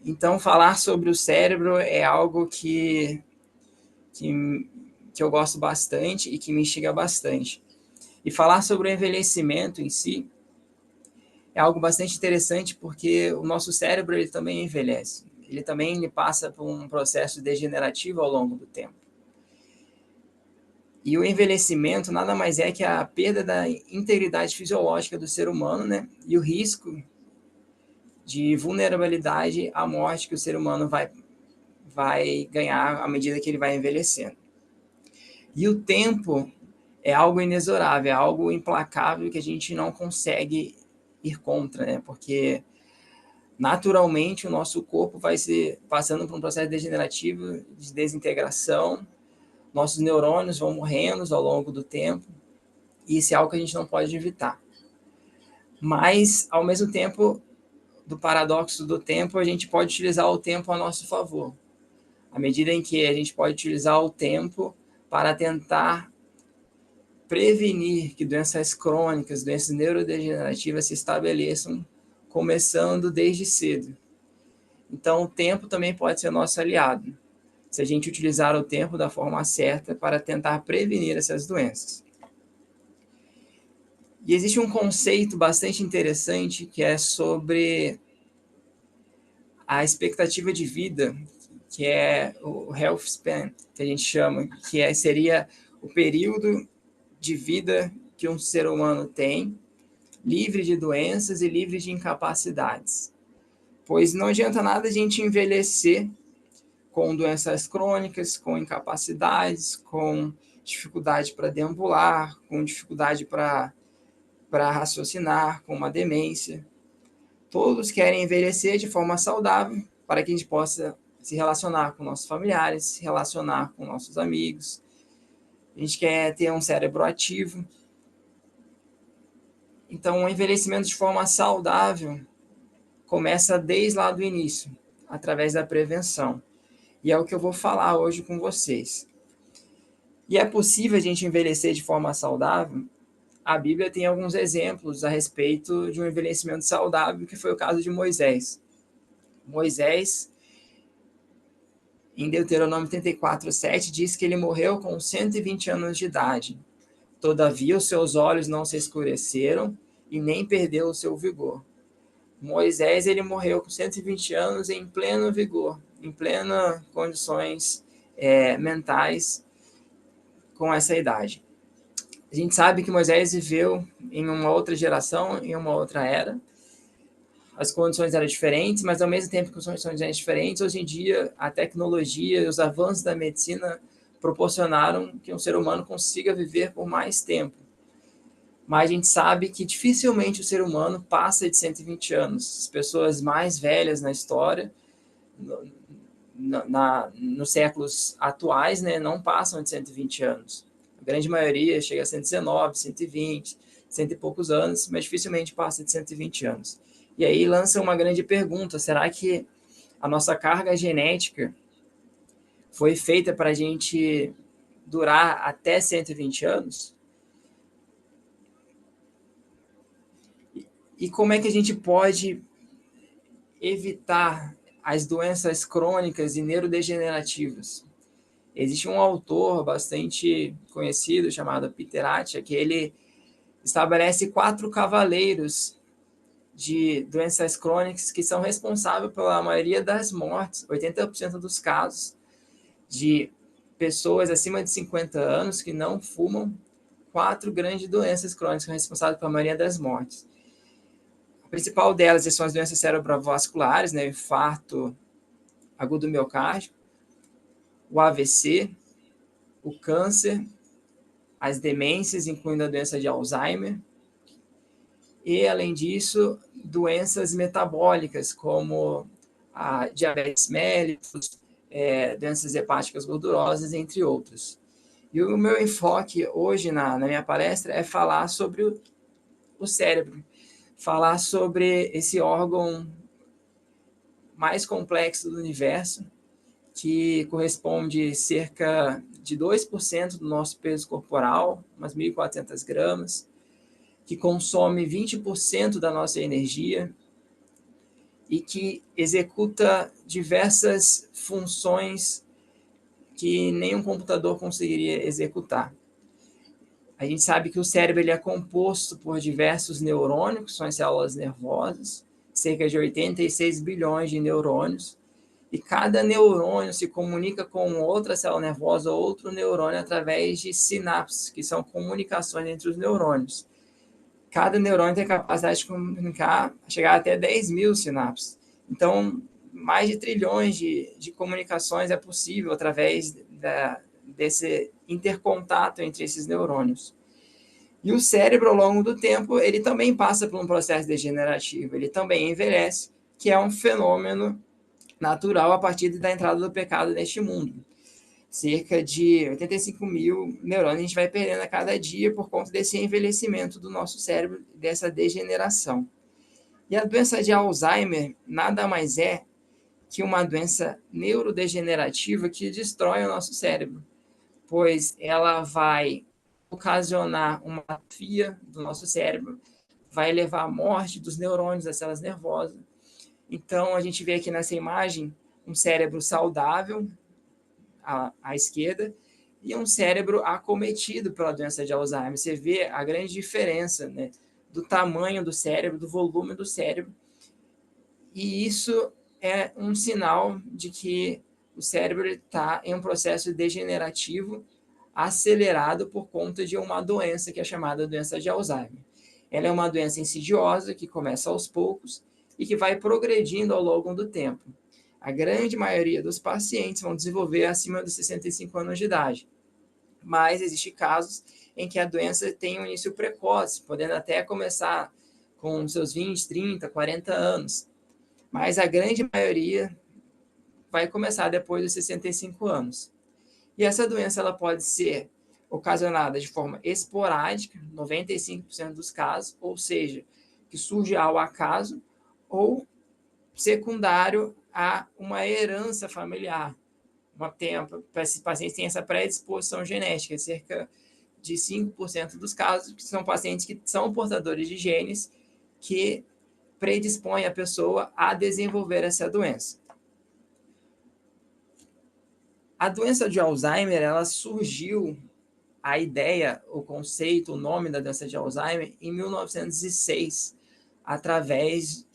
Então, falar sobre o cérebro é algo que eu gosto bastante e que me instiga bastante. E falar sobre o envelhecimento em si é algo bastante interessante porque o nosso cérebro ele também envelhece. Ele passa por um processo degenerativo ao longo do tempo. E o envelhecimento nada mais é que a perda da integridade fisiológica do ser humano, né? E o risco de vulnerabilidade à morte que o ser humano vai ganhar à medida que ele vai envelhecendo. E o tempo é algo inexorável, é algo implacável que a gente não consegue ir contra, né? Porque naturalmente o nosso corpo vai se passando por um processo degenerativo de desintegração, nossos neurônios vão morrendo ao longo do tempo, e isso é algo que a gente não pode evitar. Mas, ao mesmo tempo, do paradoxo do tempo, a gente pode utilizar o tempo a nosso favor. À medida em que a gente pode utilizar o tempo para tentar prevenir que doenças crônicas, doenças neurodegenerativas se estabeleçam, começando desde cedo. Então, o tempo também pode ser nosso aliado, se a gente utilizar o tempo da forma certa para tentar prevenir essas doenças. E existe um conceito bastante interessante que é sobre a expectativa de vida, que é o health span, que a gente chama, seria o período de vida que um ser humano tem, livre de doenças e livre de incapacidades. Pois não adianta nada a gente envelhecer com doenças crônicas, com incapacidades, com dificuldade para deambular, com dificuldade para raciocinar, com uma demência. Todos querem envelhecer de forma saudável para que a gente possa se relacionar com nossos familiares, se relacionar com nossos amigos. A gente quer ter um cérebro ativo. Então, o envelhecimento de forma saudável começa desde lá do início, através da prevenção. E é o que eu vou falar hoje com vocês. E é possível a gente envelhecer de forma saudável? A Bíblia tem alguns exemplos a respeito de um envelhecimento saudável, que foi o caso de Moisés. Moisés, em Deuteronômio 34:7, diz que ele morreu com 120 anos de idade. Todavia, os seus olhos não se escureceram e nem perdeu o seu vigor. Moisés, ele morreu com 120 anos em pleno vigor, em plenas condições mentais com essa idade. A gente sabe que Moisés viveu em uma outra geração, em uma outra era. As condições eram diferentes, mas ao mesmo tempo que as condições eram diferentes, hoje em dia a tecnologia e os avanços da medicina proporcionaram que um ser humano consiga viver por mais tempo. Mas a gente sabe que dificilmente o ser humano passa de 120 anos. As pessoas mais velhas na história, nos séculos atuais, né, não passam de 120 anos. A grande maioria chega a 119, 120, cento e poucos anos, mas dificilmente passa de 120 anos. E aí lança uma grande pergunta: será que a nossa carga genética foi feita para a gente durar até 120 anos? E como é que a gente pode evitar as doenças crônicas e neurodegenerativas? Existe um autor bastante conhecido chamado Peter Attia, que ele estabelece 4 cavaleiros de doenças crônicas que são responsáveis pela maioria das mortes, 80% dos casos de pessoas acima de 50 anos que não fumam. 4 grandes doenças crônicas são responsáveis pela maioria das mortes. A principal delas são as doenças cerebrovasculares, né, infarto agudo miocárdico, o AVC, o câncer, as demências, incluindo a doença de Alzheimer, e, além disso, doenças metabólicas, como a diabetes mellitus, doenças hepáticas gordurosas, entre outros. E o meu enfoque hoje na minha palestra é falar sobre o cérebro, falar sobre esse órgão mais complexo do universo, que corresponde a cerca de 2% do nosso peso corporal, umas 1.400 gramas, que consome 20% da nossa energia e que executa diversas funções que nenhum computador conseguiria executar. A gente sabe que o cérebro ele é composto por diversos neurônios, que são as células nervosas, cerca de 86 bilhões de neurônios, e cada neurônio se comunica com outra célula nervosa ou outro neurônio através de sinapses, que são comunicações entre os neurônios. Cada neurônio tem a capacidade de comunicar, chegar até 10 mil sinapses. Então, mais de trilhões de comunicações é possível através desse intercontato entre esses neurônios. E o cérebro, ao longo do tempo, ele também passa por um processo degenerativo, ele também envelhece, que é um fenômeno natural a partir da entrada do pecado neste mundo. Cerca de 85 mil neurônios a gente vai perdendo a cada dia por conta desse envelhecimento do nosso cérebro, dessa degeneração. E a doença de Alzheimer nada mais é que uma doença neurodegenerativa que destrói o nosso cérebro, pois ela vai ocasionar uma atrofia do nosso cérebro, vai levar à morte dos neurônios, das células nervosas. Então, a gente vê aqui nessa imagem um cérebro saudável, à esquerda, e um cérebro acometido pela doença de Alzheimer. Você vê a grande diferença, né, do tamanho do cérebro, do volume do cérebro, e isso é um sinal de que o cérebro está em um processo degenerativo acelerado por conta de uma doença que é chamada doença de Alzheimer. Ela é uma doença insidiosa que começa aos poucos e que vai progredindo ao longo do tempo. A grande maioria dos pacientes vão desenvolver acima dos 65 anos de idade, mas existem casos em que a doença tem um início precoce, podendo até começar com seus 20, 30, 40 anos, mas a grande maioria vai começar depois dos 65 anos. E essa doença ela pode ser ocasionada de forma esporádica, 95% dos casos, ou seja, que surge ao acaso, ou secundário a uma herança familiar. Esses pacientes têm essa predisposição genética, cerca de 5% dos casos, que são pacientes que são portadores de genes que predispõem a pessoa a desenvolver essa doença. A doença de Alzheimer, ela surgiu, a ideia, o conceito, o nome da doença de Alzheimer, em 1906, através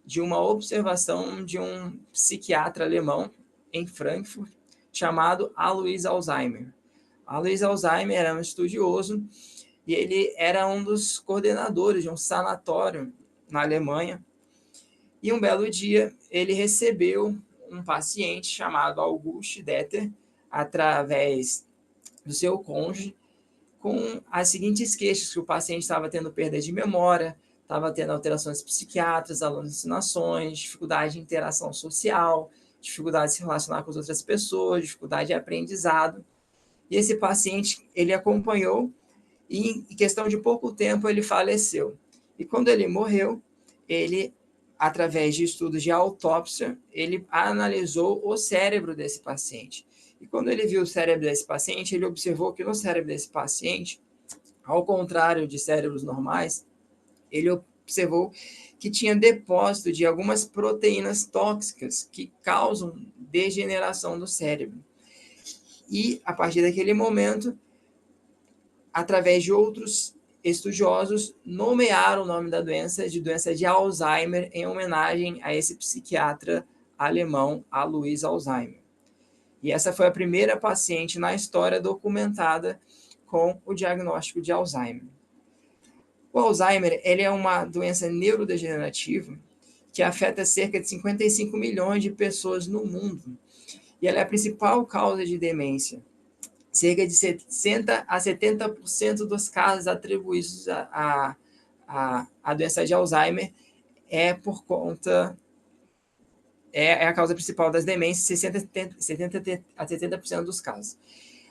de uma observação de um psiquiatra alemão em Frankfurt, chamado Alois Alzheimer. Alois Alzheimer era um estudioso e ele era um dos coordenadores de um sanatório na Alemanha. E um belo dia, ele recebeu um paciente chamado August Deter, através do seu cônjuge, com as seguintes queixas, que o paciente estava tendo perda de memória, estava tendo alterações psiquiátricas, alucinações, dificuldade de interação social, dificuldade de se relacionar com as outras pessoas, dificuldade de aprendizado. E esse paciente, ele acompanhou e, em questão de pouco tempo, ele faleceu. E quando ele morreu, ele, através de estudos de autópsia, ele analisou o cérebro desse paciente. E quando ele viu o cérebro desse paciente, ele observou que no cérebro desse paciente, ao contrário de cérebros normais, ele observou que tinha depósito de algumas proteínas tóxicas que causam degeneração do cérebro. E, a partir daquele momento, através de outros estudiosos, nomearam o nome da doença de doença de Alzheimer, em homenagem a esse psiquiatra alemão, Alois Alzheimer. E essa foi a primeira paciente na história documentada com o diagnóstico de Alzheimer. O Alzheimer, ele é uma doença neurodegenerativa que afeta cerca de 55 milhões de pessoas no mundo. E ela é a principal causa de demência. Cerca de 60 a 70% dos casos atribuídos à doença de Alzheimer é por conta... É a causa principal das demências, 70 a 70% dos casos.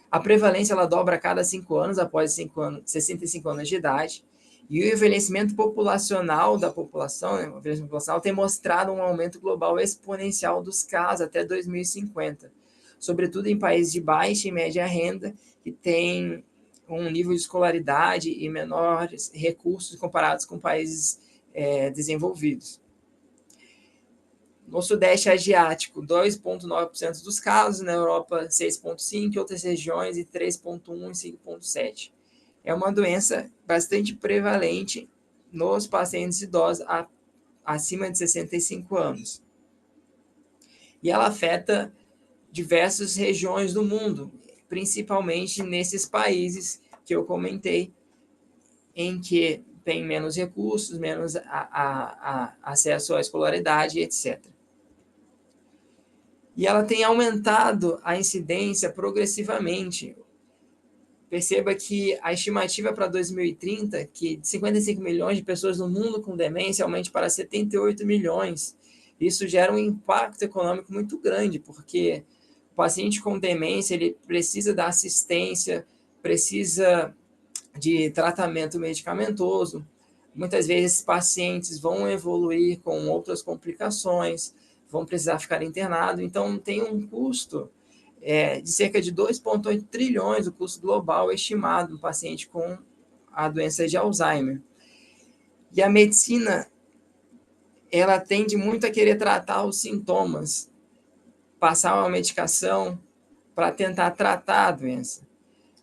A prevalência ela dobra a cada 5 anos, após 65 anos de idade, e o envelhecimento populacional da população, né, o envelhecimento populacional tem mostrado um aumento global exponencial dos casos até 2050, sobretudo em países de baixa e média renda, que têm um nível de escolaridade e menores recursos comparados com países desenvolvidos. No Sudeste Asiático, 2,9% dos casos, na Europa, 6,5%, em outras regiões, e 3,1% e 5,7%. É uma doença bastante prevalente nos pacientes idosos acima de 65 anos. E ela afeta diversas regiões do mundo, principalmente nesses países que eu comentei, em que tem menos recursos, menos acesso à escolaridade, etc. E ela tem aumentado a incidência progressivamente. Perceba que a estimativa para 2030, que de 55 milhões de pessoas no mundo com demência, aumente para 78 milhões. Isso gera um impacto econômico muito grande, porque o paciente com demência ele precisa da assistência, precisa de tratamento medicamentoso. Muitas vezes, esses pacientes vão evoluir com outras complicações, vão precisar ficar internados. Então, tem um custo de cerca de 2,8 trilhões, o custo global estimado no paciente com a doença de Alzheimer. E a medicina, ela tende muito a querer tratar os sintomas, passar uma medicação para tentar tratar a doença.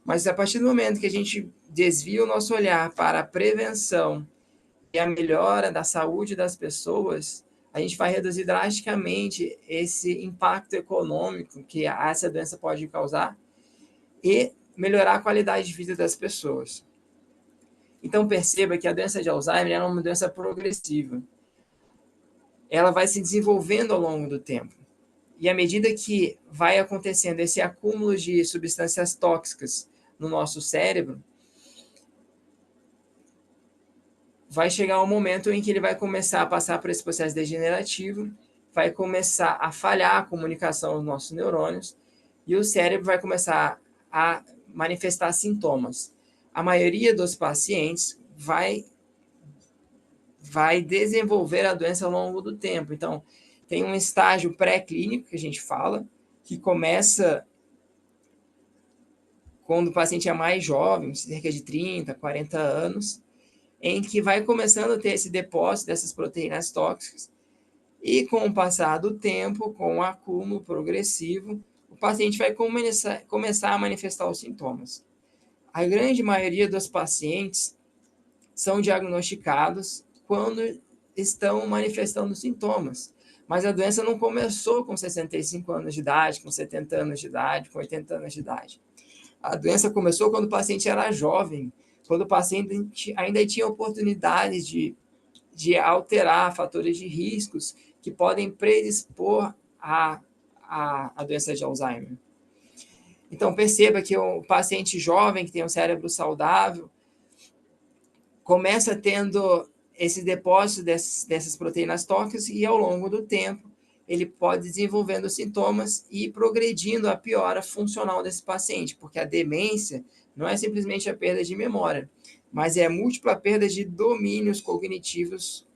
Mas a partir do momento que a gente desvia o nosso olhar para a prevenção e a melhora da saúde das pessoas, a gente vai reduzir drasticamente esse impacto econômico que essa doença pode causar e melhorar a qualidade de vida das pessoas. Então, perceba que a doença de Alzheimer é uma doença progressiva. Ela vai se desenvolvendo ao longo do tempo. E à medida que vai acontecendo esse acúmulo de substâncias tóxicas no nosso cérebro, vai chegar um momento em que ele vai começar a passar por esse processo degenerativo, vai começar a falhar a comunicação dos nossos neurônios e o cérebro vai começar a manifestar sintomas. A maioria dos pacientes vai desenvolver a doença ao longo do tempo. Então, tem um estágio pré-clínico, que a gente fala, que começa quando o paciente é mais jovem, cerca de 30, 40 anos, em que vai começando a ter esse depósito dessas proteínas tóxicas, e com o passar do tempo, com o acúmulo progressivo, o paciente vai começar a manifestar os sintomas. A grande maioria dos pacientes são diagnosticados quando estão manifestando sintomas, mas a doença não começou com 65 anos de idade, com 70 anos de idade, com 80 anos de idade. A doença começou quando o paciente era jovem, quando o paciente ainda tinha oportunidade de alterar fatores de riscos que podem predispor à doença de Alzheimer. Então, perceba que o paciente jovem, que tem um cérebro saudável, começa tendo esse depósito dessas proteínas tóxicas e, ao longo do tempo, ele pode desenvolvendo sintomas e progredindo a piora funcional desse paciente, porque a demência não é simplesmente a perda de memória, mas é a múltipla perda de domínios cognitivos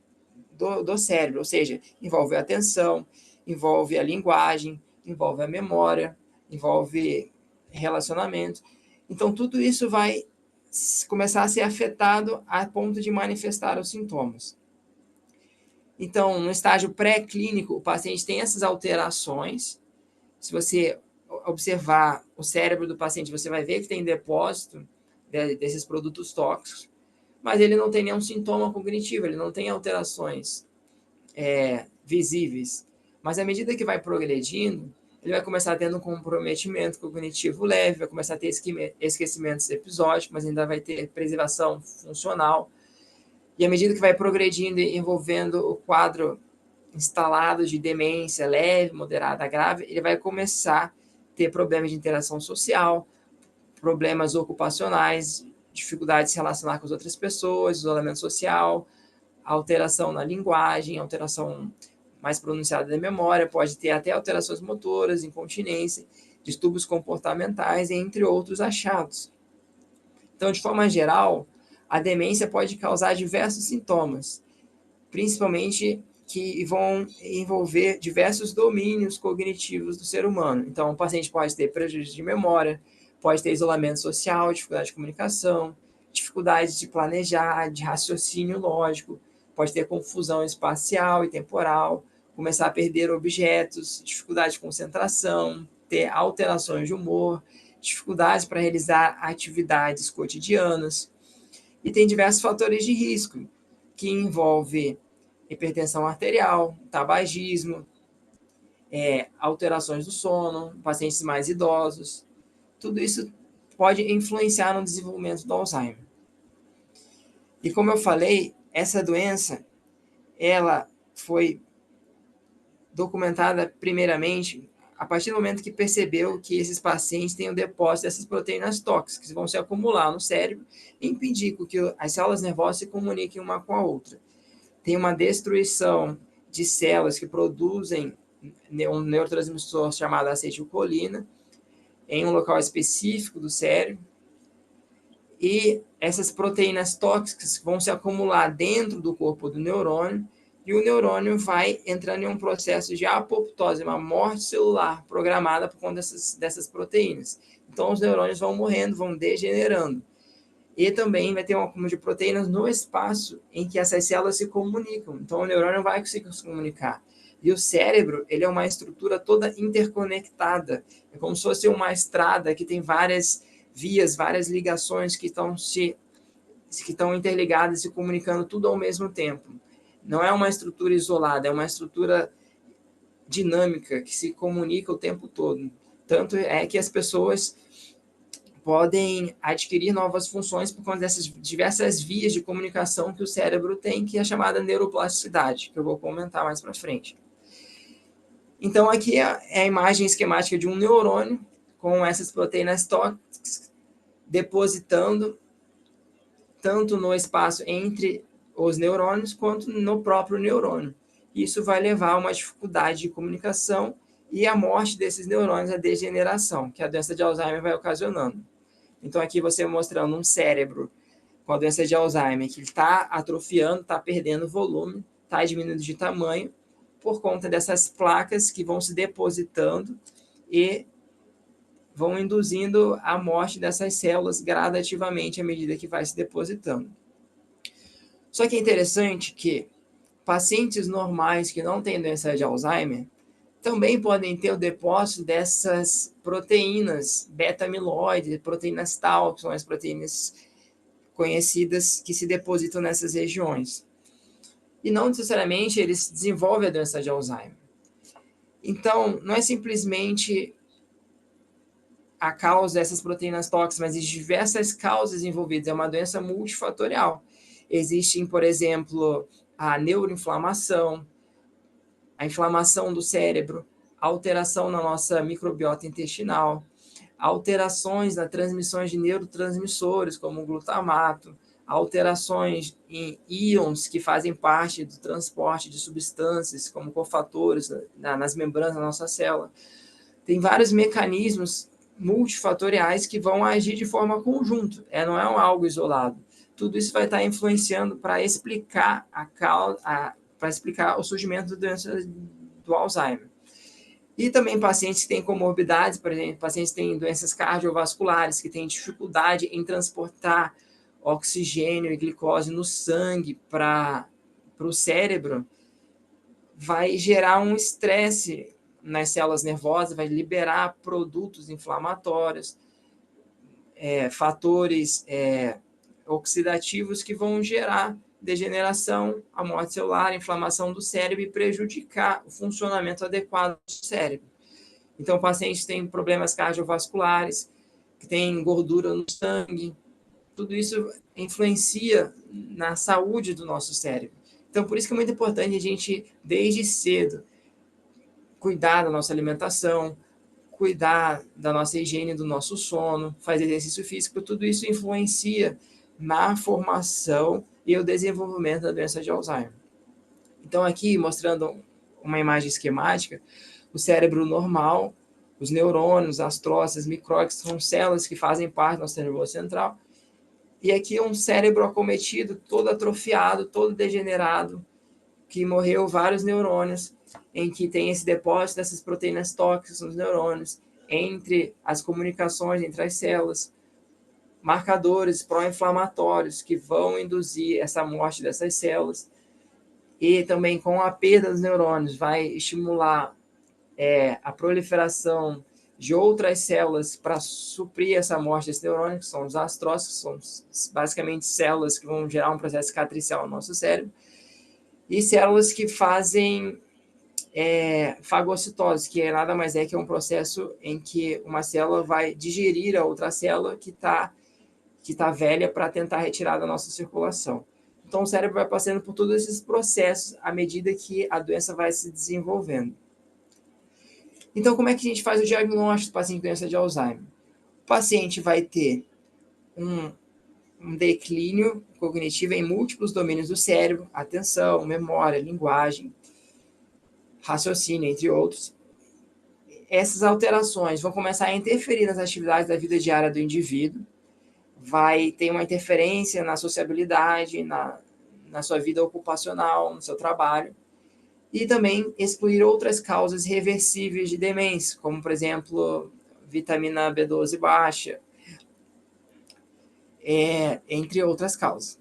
do cérebro, ou seja, envolve a atenção, envolve a linguagem, envolve a memória, envolve relacionamento. Então, tudo isso vai começar a ser afetado a ponto de manifestar os sintomas. Então, no estágio pré-clínico, o paciente tem essas alterações. Se você observar o cérebro do paciente, você vai ver que tem depósito desses produtos tóxicos, mas ele não tem nenhum sintoma cognitivo, ele não tem alterações visíveis. Mas à medida que vai progredindo, ele vai começar tendo um comprometimento cognitivo leve, vai começar a ter esquecimentos episódicos, mas ainda vai ter preservação funcional. E à medida que vai progredindo e envolvendo o quadro instalado de demência leve, moderada, grave, ele vai começar a ter problemas de interação social, problemas ocupacionais, dificuldade de se relacionar com as outras pessoas, isolamento social, alteração na linguagem, alteração mais pronunciada da memória, pode ter até alterações motoras, incontinência, distúrbios comportamentais, entre outros achados. Então, de forma geral, a demência pode causar diversos sintomas, principalmente que vão envolver diversos domínios cognitivos do ser humano. Então, o paciente pode ter prejuízo de memória, pode ter isolamento social, dificuldade de comunicação, dificuldade de planejar, de raciocínio lógico, pode ter confusão espacial e temporal, começar a perder objetos, dificuldade de concentração, ter alterações de humor, dificuldades para realizar atividades cotidianas. E tem diversos fatores de risco, que envolve hipertensão arterial, tabagismo, alterações do sono, pacientes mais idosos. Tudo isso pode influenciar no desenvolvimento do Alzheimer. E como eu falei, essa doença, ela foi documentada primeiramente a partir do momento que percebeu que esses pacientes têm o depósito dessas proteínas tóxicas que vão se acumular no cérebro e impedir que as células nervosas se comuniquem uma com a outra. Tem uma destruição de células que produzem um neurotransmissor chamado acetilcolina em um local específico do cérebro, e essas proteínas tóxicas vão se acumular dentro do corpo do neurônio, e o neurônio vai entrando em um processo de apoptose, uma morte celular programada por conta dessas proteínas. Então, os neurônios vão morrendo, vão degenerando. E também vai ter um acúmulo de proteínas no espaço em que essas células se comunicam. Então, o neurônio não vai conseguir se comunicar. E o cérebro, ele é uma estrutura toda interconectada. É como se fosse uma estrada que tem várias vias, várias ligações que estão interligadas e se comunicando tudo ao mesmo tempo. Não é uma estrutura isolada, é uma estrutura dinâmica que se comunica o tempo todo. Tanto é que as pessoas podem adquirir novas funções por conta dessas diversas vias de comunicação que o cérebro tem, que é chamada neuroplasticidade, que eu vou comentar mais para frente. Então, aqui é a imagem esquemática de um neurônio com essas proteínas tóxicas depositando tanto no espaço entre os neurônios quanto no próprio neurônio. Isso vai levar a uma dificuldade de comunicação e a morte desses neurônios, a degeneração, que a doença de Alzheimer vai ocasionando. Então, aqui você mostrando um cérebro com a doença de Alzheimer que está atrofiando, está perdendo volume, está diminuindo de tamanho, por conta dessas placas que vão se depositando e vão induzindo a morte dessas células gradativamente à medida que vai se depositando. Só que é interessante que pacientes normais que não têm doença de Alzheimer também podem ter o depósito dessas proteínas beta-amiloide, proteínas tau, que são as proteínas conhecidas que se depositam nessas regiões. E não necessariamente eles desenvolvem a doença de Alzheimer. Então, não é simplesmente a causa dessas proteínas tóxicas, mas existem diversas causas envolvidas. É uma doença multifatorial. Existem, por exemplo, a neuroinflamação, a inflamação do cérebro, alteração na nossa microbiota intestinal, alterações na transmissão de neurotransmissores, como o glutamato, alterações em íons que fazem parte do transporte de substâncias, como cofatores nas membranas da nossa célula. Tem vários mecanismos multifatoriais que vão agir de forma conjunta, não é algo isolado. Tudo isso vai estar influenciando para explicar para explicar o surgimento da doença do Alzheimer. E também pacientes que têm comorbidades, por exemplo, pacientes que têm doenças cardiovasculares, que têm dificuldade em transportar oxigênio e glicose no sangue para o cérebro, vai gerar um estresse nas células nervosas, vai liberar produtos inflamatórios, fatores oxidativos que vão gerar degeneração, a morte celular, inflamação do cérebro e prejudicar o funcionamento adequado do cérebro. Então, pacientes têm problemas cardiovasculares, que têm gordura no sangue, tudo isso influencia na saúde do nosso cérebro. Então, por isso que é muito importante a gente, desde cedo, cuidar da nossa alimentação, cuidar da nossa higiene, do nosso sono, fazer exercício físico, tudo isso influencia na formação e o desenvolvimento da doença de Alzheimer. Então, aqui, mostrando uma imagem esquemática, o cérebro normal, os neurônios, as troças, micróglias, são células que fazem parte do nosso nervoso central. E aqui um cérebro acometido, todo atrofiado, todo degenerado, que morreu vários neurônios, em que tem esse depósito dessas proteínas tóxicas nos neurônios, entre as comunicações entre as células, marcadores pró-inflamatórios que vão induzir essa morte dessas células. e também com a perda dos neurônios vai estimular a proliferação de outras células para suprir essa morte desse neurônio, que são os astrócitos, que são basicamente células que vão gerar um processo cicatricial no nosso cérebro, e células que fazem fagocitose, que nada mais é que um processo em que uma célula vai digerir a outra célula que tá velha para tentar retirar da nossa circulação. Então, o cérebro vai passando por todos esses processos à medida que a doença vai se desenvolvendo. Então, como é que a gente faz o diagnóstico do paciente com doença de Alzheimer? O paciente vai ter um declínio cognitivo em múltiplos domínios do cérebro, atenção, memória, linguagem, raciocínio, entre outros. Essas alterações vão começar a interferir nas atividades da vida diária do indivíduo, vai ter uma interferência na sociabilidade, na sua vida ocupacional, no seu trabalho, e também excluir outras causas reversíveis de demência, como, por exemplo, vitamina B12 baixa, entre outras causas.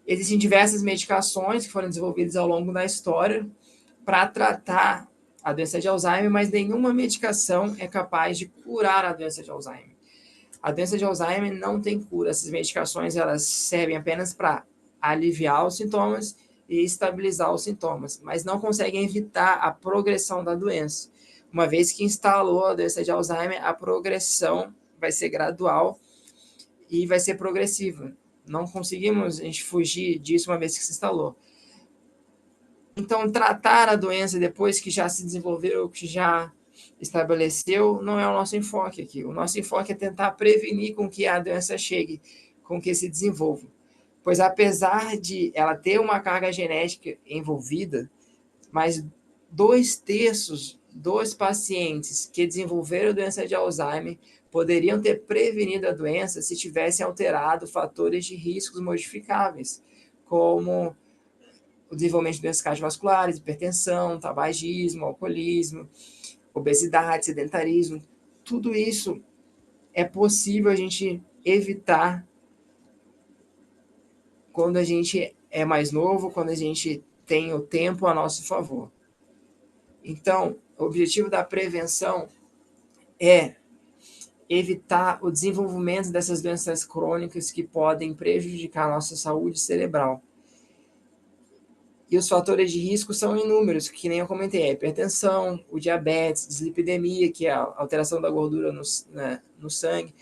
Existem diversas medicações que foram desenvolvidas ao longo da história para tratar a doença de Alzheimer, mas nenhuma medicação é capaz de curar a doença de Alzheimer. A doença de Alzheimer não tem cura. Essas medicações elas servem apenas para aliviar os sintomas e estabilizar os sintomas, mas não conseguem evitar a progressão da doença. Uma vez que instalou a doença de Alzheimer, a progressão vai ser gradual e vai ser progressiva. Não conseguimos a gente fugir disso uma vez que se instalou. Então, tratar a doença depois que já se desenvolveu, que já estabeleceu, não é o nosso enfoque aqui. O nosso enfoque é tentar prevenir com que a doença chegue, com que se desenvolva. Pois apesar de ela ter uma carga genética envolvida, mas 2/3 dos pacientes que desenvolveram doença de Alzheimer poderiam ter prevenido a doença se tivessem alterado fatores de riscos modificáveis, como o desenvolvimento de doenças cardiovasculares, hipertensão, tabagismo, alcoolismo, obesidade, sedentarismo. Tudo isso é possível a gente evitar quando a gente é mais novo, quando a gente tem o tempo a nosso favor. Então, o objetivo da prevenção é evitar o desenvolvimento dessas doenças crônicas que podem prejudicar a nossa saúde cerebral. E os fatores de risco são inúmeros, que nem eu comentei, a hipertensão, o diabetes, dislipidemia, que é a alteração da gordura no sangue,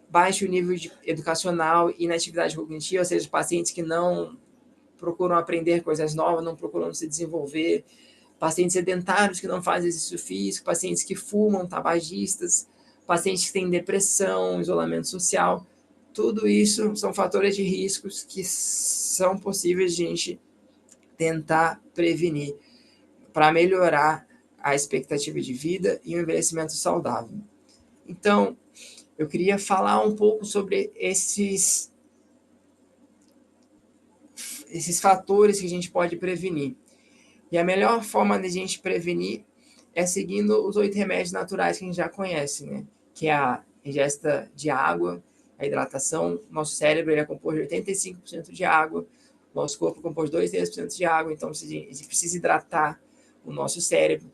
baixo nível educacional, inatividade cognitiva, ou seja, os pacientes que não procuram aprender coisas novas, não procuram se desenvolver, pacientes sedentários que não fazem exercício físico, pacientes que fumam, tabagistas, pacientes que têm depressão, isolamento social. Tudo isso são fatores de riscos que são possíveis de a gente tentar prevenir para melhorar a expectativa de vida e o envelhecimento saudável. Então, eu queria falar um pouco sobre esses fatores que a gente pode prevenir. E a melhor forma de a gente prevenir é seguindo os 8 remédios naturais que a gente já conhece, né? Que é a ingesta de água, a hidratação. Nosso cérebro ele é composto de 85% de água, nosso corpo é composto de 2/3% de água, então a gente precisa hidratar o nosso cérebro.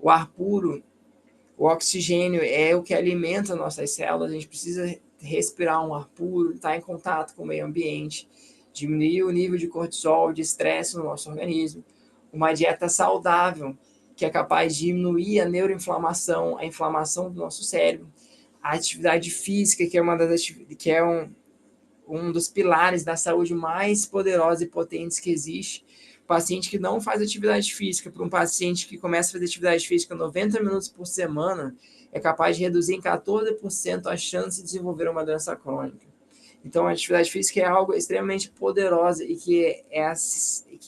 O ar puro, o oxigênio é o que alimenta nossas células, a gente precisa respirar um ar puro, estar em contato com o meio ambiente, diminuir o nível de cortisol, de estresse no nosso organismo. Uma dieta saudável, que é capaz de diminuir a neuroinflamação, a inflamação do nosso cérebro. A atividade física, que é um dos pilares da saúde mais poderosa e potentes que existe. O paciente que não faz atividade física, para um paciente que começa a fazer atividade física 90 minutos por semana, é capaz de reduzir em 14% a chance de desenvolver uma doença crônica. Então, a atividade física é algo extremamente poderosa e que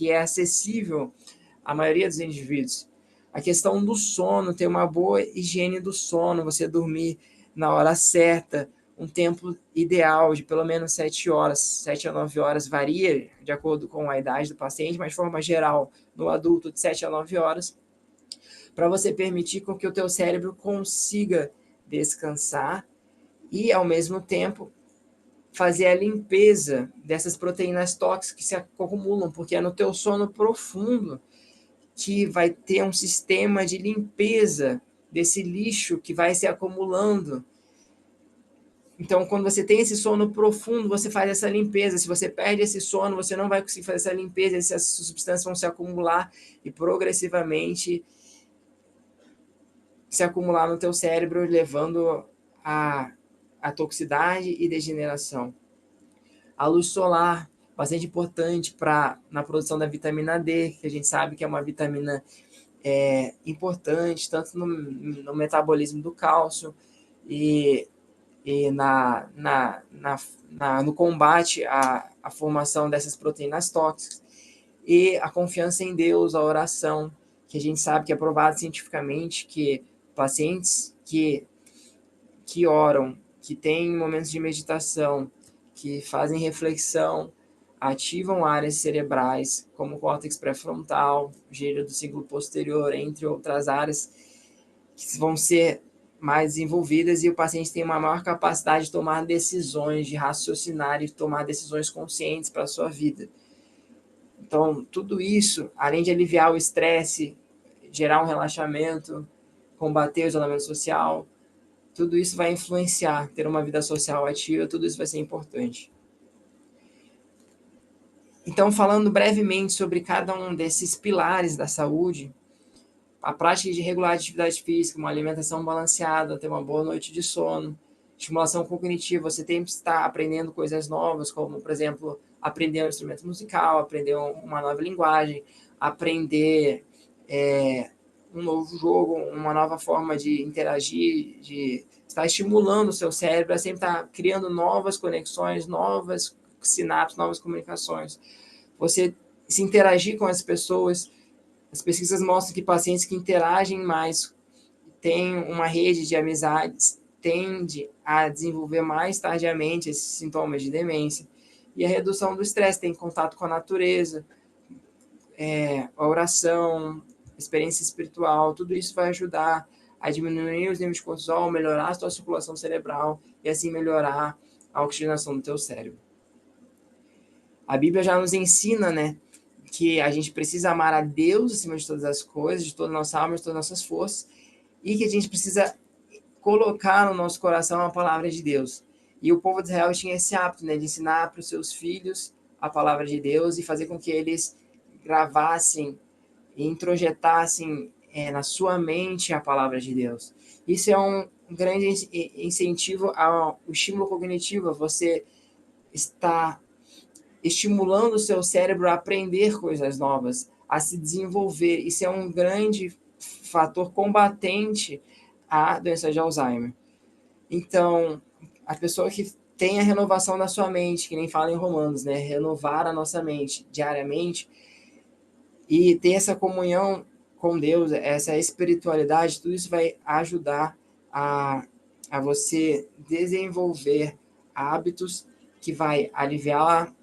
é acessível à maioria dos indivíduos. A questão do sono, ter uma boa higiene do sono, você dormir na hora certa, um tempo ideal de pelo menos 7 horas, 7 a 9 horas, varia de acordo com a idade do paciente, mas de forma geral, no adulto, de 7 a 9 horas, para você permitir com que o teu cérebro consiga descansar e, ao mesmo tempo, fazer a limpeza dessas proteínas tóxicas que se acumulam, porque é no teu sono profundo que vai ter um sistema de limpeza desse lixo que vai se acumulando. Então, quando você tem esse sono profundo, você faz essa limpeza. Se você perde esse sono, você não vai conseguir fazer essa limpeza, essas substâncias vão se acumular e progressivamente se acumular no teu cérebro, levando a toxicidade e degeneração. A luz solar, bastante importante na produção da vitamina D, que a gente sabe que é uma vitamina importante, tanto no metabolismo do cálcio e no combate à formação dessas proteínas tóxicas. E a confiança em Deus, a oração, que a gente sabe que é provado cientificamente que pacientes que oram, que têm momentos de meditação, que fazem reflexão, ativam áreas cerebrais, como o córtex pré-frontal, gíria do ciclo posterior, entre outras áreas, que vão ser mais desenvolvidas e o paciente tem uma maior capacidade de tomar decisões, de raciocinar e tomar decisões conscientes para a sua vida. Então, tudo isso, além de aliviar o estresse, gerar um relaxamento, combater o isolamento social, tudo isso vai influenciar, ter uma vida social ativa, tudo isso vai ser importante. Então, falando brevemente sobre cada um desses pilares da saúde, a prática de regular atividade física, uma alimentação balanceada, ter uma boa noite de sono, estimulação cognitiva, você tem que estar aprendendo coisas novas, como, por exemplo, aprender um instrumento musical, aprender uma nova linguagem, aprender um novo jogo, uma nova forma de interagir, de estar estimulando o seu cérebro a sempre estar criando novas conexões, novas sinapses, novas comunicações. Você se interagir com as pessoas. As pesquisas mostram que pacientes que interagem mais, têm uma rede de amizades, tende a desenvolver mais tardiamente esses sintomas de demência. E a redução do estresse, tem contato com a natureza, a oração, experiência espiritual, tudo isso vai ajudar a diminuir os níveis de cortisol, melhorar a sua circulação cerebral e assim melhorar a oxigenação do teu cérebro. A Bíblia já nos ensina, né, que a gente precisa amar a Deus acima de todas as coisas, de toda a nossa alma, de todas as nossas forças, e que a gente precisa colocar no nosso coração a palavra de Deus. E o povo de Israel tinha esse hábito, né, de ensinar para os seus filhos a palavra de Deus e fazer com que eles gravassem e introjetassem na sua mente a palavra de Deus. Isso é um grande incentivo ao estímulo cognitivo, você está estimulando o seu cérebro a aprender coisas novas, a se desenvolver. Isso é um grande fator combatente à doença de Alzheimer. Então, a pessoa que tem a renovação da sua mente, que nem fala em Romanos, né? Renovar a nossa mente diariamente e ter essa comunhão com Deus, essa espiritualidade, tudo isso vai ajudar a você desenvolver hábitos que vai aliviar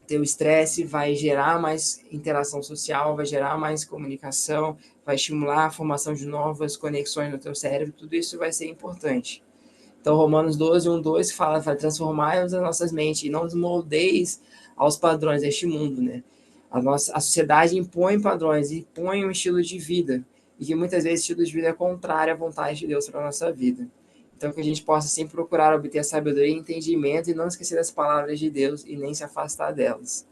teu estresse, vai gerar mais interação social, vai gerar mais comunicação, vai estimular a formação de novas conexões no teu cérebro, tudo isso vai ser importante. Então, Romanos 12, 1, 2 fala, vai transformar as nossas mentes e não nos moldeis aos padrões deste mundo, né? A sociedade impõe padrões, impõe um estilo de vida, e que muitas vezes esse estilo de vida é contrário à vontade de Deus para a nossa vida. Então, que a gente possa sempre procurar obter a sabedoria e entendimento e não esquecer das palavras de Deus e nem se afastar delas.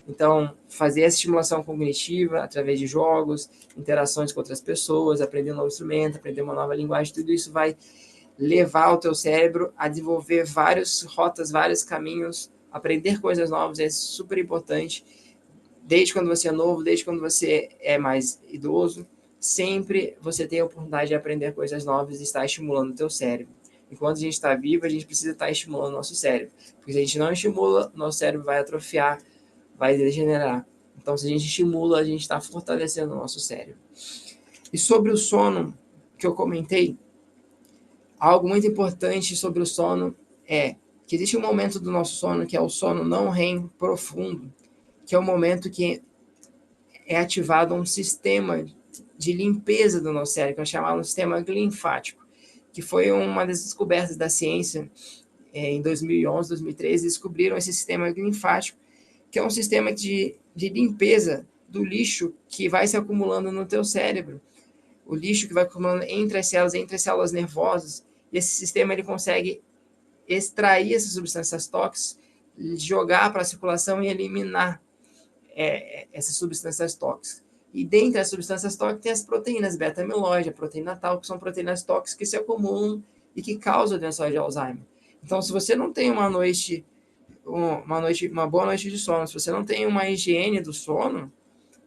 Então, fazer essa estimulação cognitiva através de jogos, interações com outras pessoas, aprender um novo instrumento, aprender uma nova linguagem, tudo isso vai levar o teu cérebro a desenvolver várias rotas, vários caminhos, aprender coisas novas é super importante. Desde quando você é novo, desde quando você é mais idoso, sempre você tem a oportunidade de aprender coisas novas e estar estimulando o teu cérebro. Enquanto a gente está vivo, a gente precisa estar estimulando o nosso cérebro. Porque se a gente não estimula, nosso cérebro vai atrofiar, vai degenerar. Então, se a gente estimula, a gente está fortalecendo o nosso cérebro. E sobre o sono, que eu comentei, algo muito importante sobre o sono é que existe um momento do nosso sono que é o sono não REM profundo, que é o momento que é ativado um sistema de limpeza do nosso cérebro, que é chamado um sistema linfático, que foi uma das descobertas da ciência em 2011, 2013, descobriram esse sistema linfático, que é um sistema de limpeza do lixo que vai se acumulando no teu cérebro, o lixo que vai acumulando entre as células nervosas, e esse sistema ele consegue extrair essas substâncias tóxicas, jogar para a circulação e eliminar essas substâncias tóxicas. E dentre as substâncias tóxicas tem as proteínas beta-amiloide, a proteína tal, que são proteínas tóxicas que se acumulam e que causam doença de Alzheimer. Então, se você não tem uma boa noite de sono, se você não tem uma higiene do sono,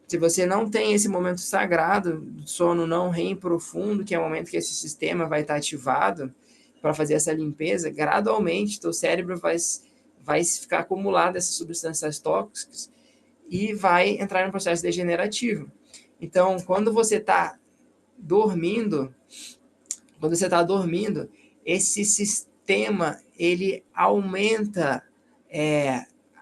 se você não tem esse momento sagrado do sono não REM profundo, que é o momento que esse sistema vai estar ativado para fazer essa limpeza, gradualmente teu cérebro vai ficar acumulado essas substâncias tóxicas e vai entrar em um processo degenerativo. Então, quando você está dormindo, esse sistema ele aumenta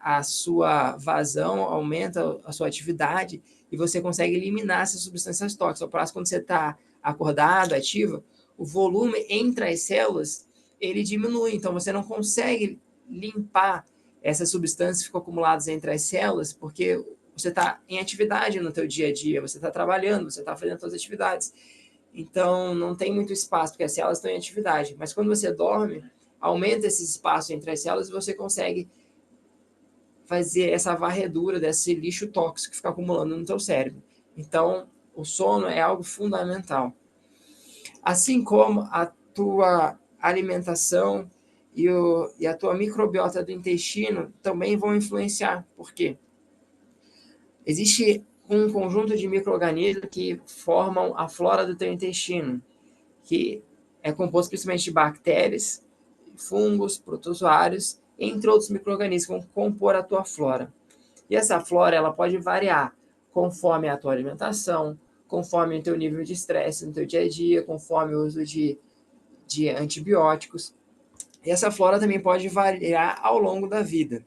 a sua vazão, aumenta a sua atividade e você consegue eliminar essas substâncias tóxicas. Ao passo, quando você está acordado, ativo, o volume entre as células ele diminui, então você não consegue limpar essas substâncias que ficam acumuladas entre as células, porque você está em atividade no teu dia a dia, você está trabalhando, você está fazendo suas atividades. Então, não tem muito espaço, porque as células estão em atividade. Mas quando você dorme, aumenta esse espaço entre as células e você consegue fazer essa varredura desse lixo tóxico que fica acumulando no teu cérebro. Então, o sono é algo fundamental. Assim como a tua alimentação e a tua microbiota do intestino também vão influenciar. Por quê? Existe um conjunto de micro-organismos que formam a flora do teu intestino, que é composto principalmente de bactérias, fungos, protozoários, entre outros micro-organismos que vão compor a tua flora. E essa flora ela pode variar conforme a tua alimentação, conforme o teu nível de estresse no teu dia a dia, conforme o uso de antibióticos. E essa flora também pode variar ao longo da vida.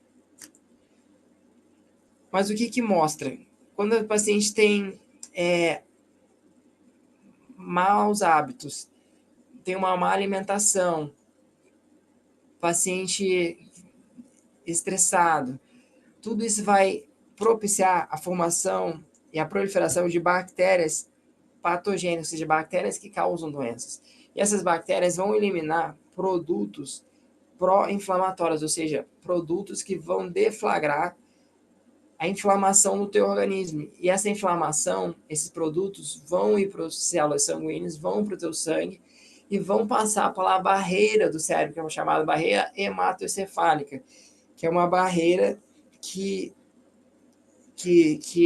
Mas o que mostra? Quando o paciente tem maus hábitos, tem uma má alimentação, paciente estressado, tudo isso vai propiciar a formação e a proliferação de bactérias patogênicas, ou seja, bactérias que causam doenças. E essas bactérias vão eliminar produtos pró-inflamatórios, ou seja, produtos que vão deflagrar a inflamação no teu organismo. E essa inflamação, esses produtos vão ir para as células sanguíneas, vão para o teu sangue e vão passar pela barreira do cérebro, que é chamada barreira hematoencefálica, que é uma barreira que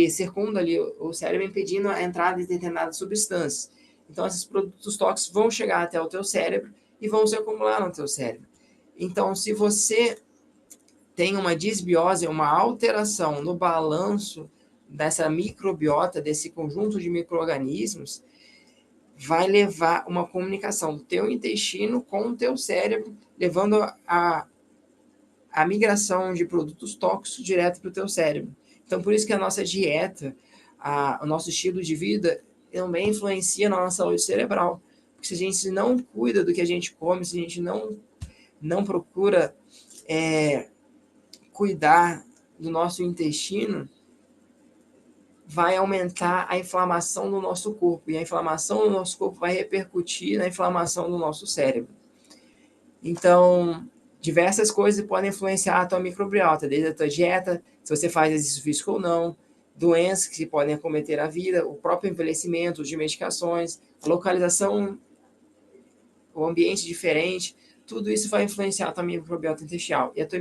circunda ali o cérebro, impedindo a entrada de determinadas substâncias. Então, esses produtos tóxicos vão chegar até o teu cérebro e vão se acumular no teu cérebro. Então, se você tem uma disbiose, uma alteração no balanço dessa microbiota, desse conjunto de micro-organismos, vai levar uma comunicação do teu intestino com o teu cérebro, levando a migração de produtos tóxicos direto para o teu cérebro. Então, por isso que a nossa dieta, o nosso estilo de vida, também influencia na nossa saúde cerebral. Porque se a gente não cuida do que a gente come, se a gente não procura cuidar do nosso intestino, vai aumentar a inflamação do nosso corpo. E a inflamação do nosso corpo vai repercutir na inflamação do nosso cérebro. Então, diversas coisas podem influenciar a tua microbiota, desde a tua dieta, se você faz exercício físico ou não, doenças que podem acometer a vida, o próprio envelhecimento, de medicações, a localização, o ambiente diferente, tudo isso vai influenciar a tua microbiota intestinal. E a tua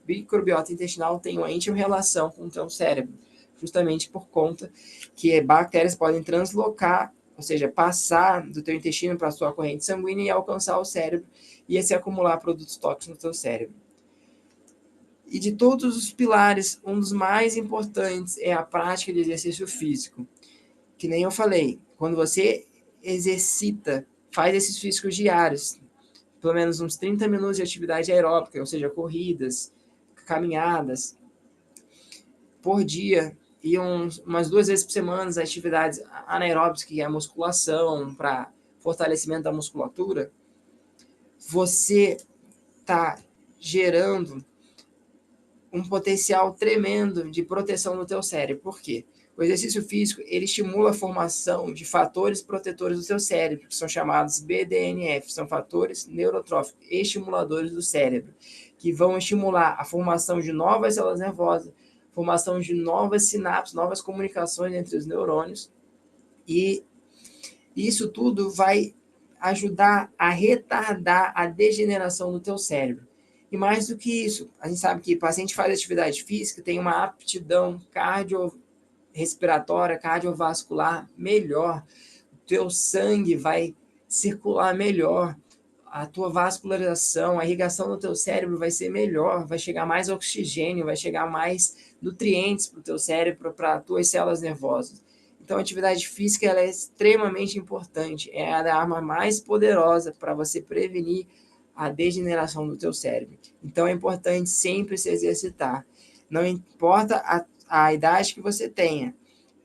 microbiota intestinal tem uma íntima relação com o teu cérebro, justamente por conta que bactérias podem translocar, ou seja, passar do teu intestino para a sua corrente sanguínea e alcançar o cérebro e se acumular produtos tóxicos no teu cérebro. E de todos os pilares, um dos mais importantes é a prática de exercício físico. Que nem eu falei, quando você exercita, faz exercícios físicos diários, pelo menos uns 30 minutos de atividade aeróbica, ou seja, corridas, caminhadas, por dia, e umas 2 vezes por semana, atividades anaeróbicas, que é a musculação, para fortalecimento da musculatura, você está gerando um potencial tremendo de proteção no teu cérebro. Por quê? O exercício físico, ele estimula a formação de fatores protetores do seu cérebro, que são chamados BDNF, são fatores neurotróficos estimuladores do cérebro, que vão estimular a formação de novas células nervosas, formação de novas sinapses, novas comunicações entre os neurônios, e isso tudo vai ajudar a retardar a degeneração do teu cérebro. E mais do que isso, a gente sabe que o paciente faz atividade física, tem uma aptidão cardiorrespiratória, cardiovascular melhor, o teu sangue vai circular melhor, a tua vascularização, a irrigação do teu cérebro vai ser melhor, vai chegar mais oxigênio, vai chegar mais nutrientes para o teu cérebro, para as tuas células nervosas. Então, a atividade física ela é extremamente importante, é a arma mais poderosa para você prevenir a degeneração do teu cérebro. Então, é importante sempre se exercitar. Não importa a idade que você tenha,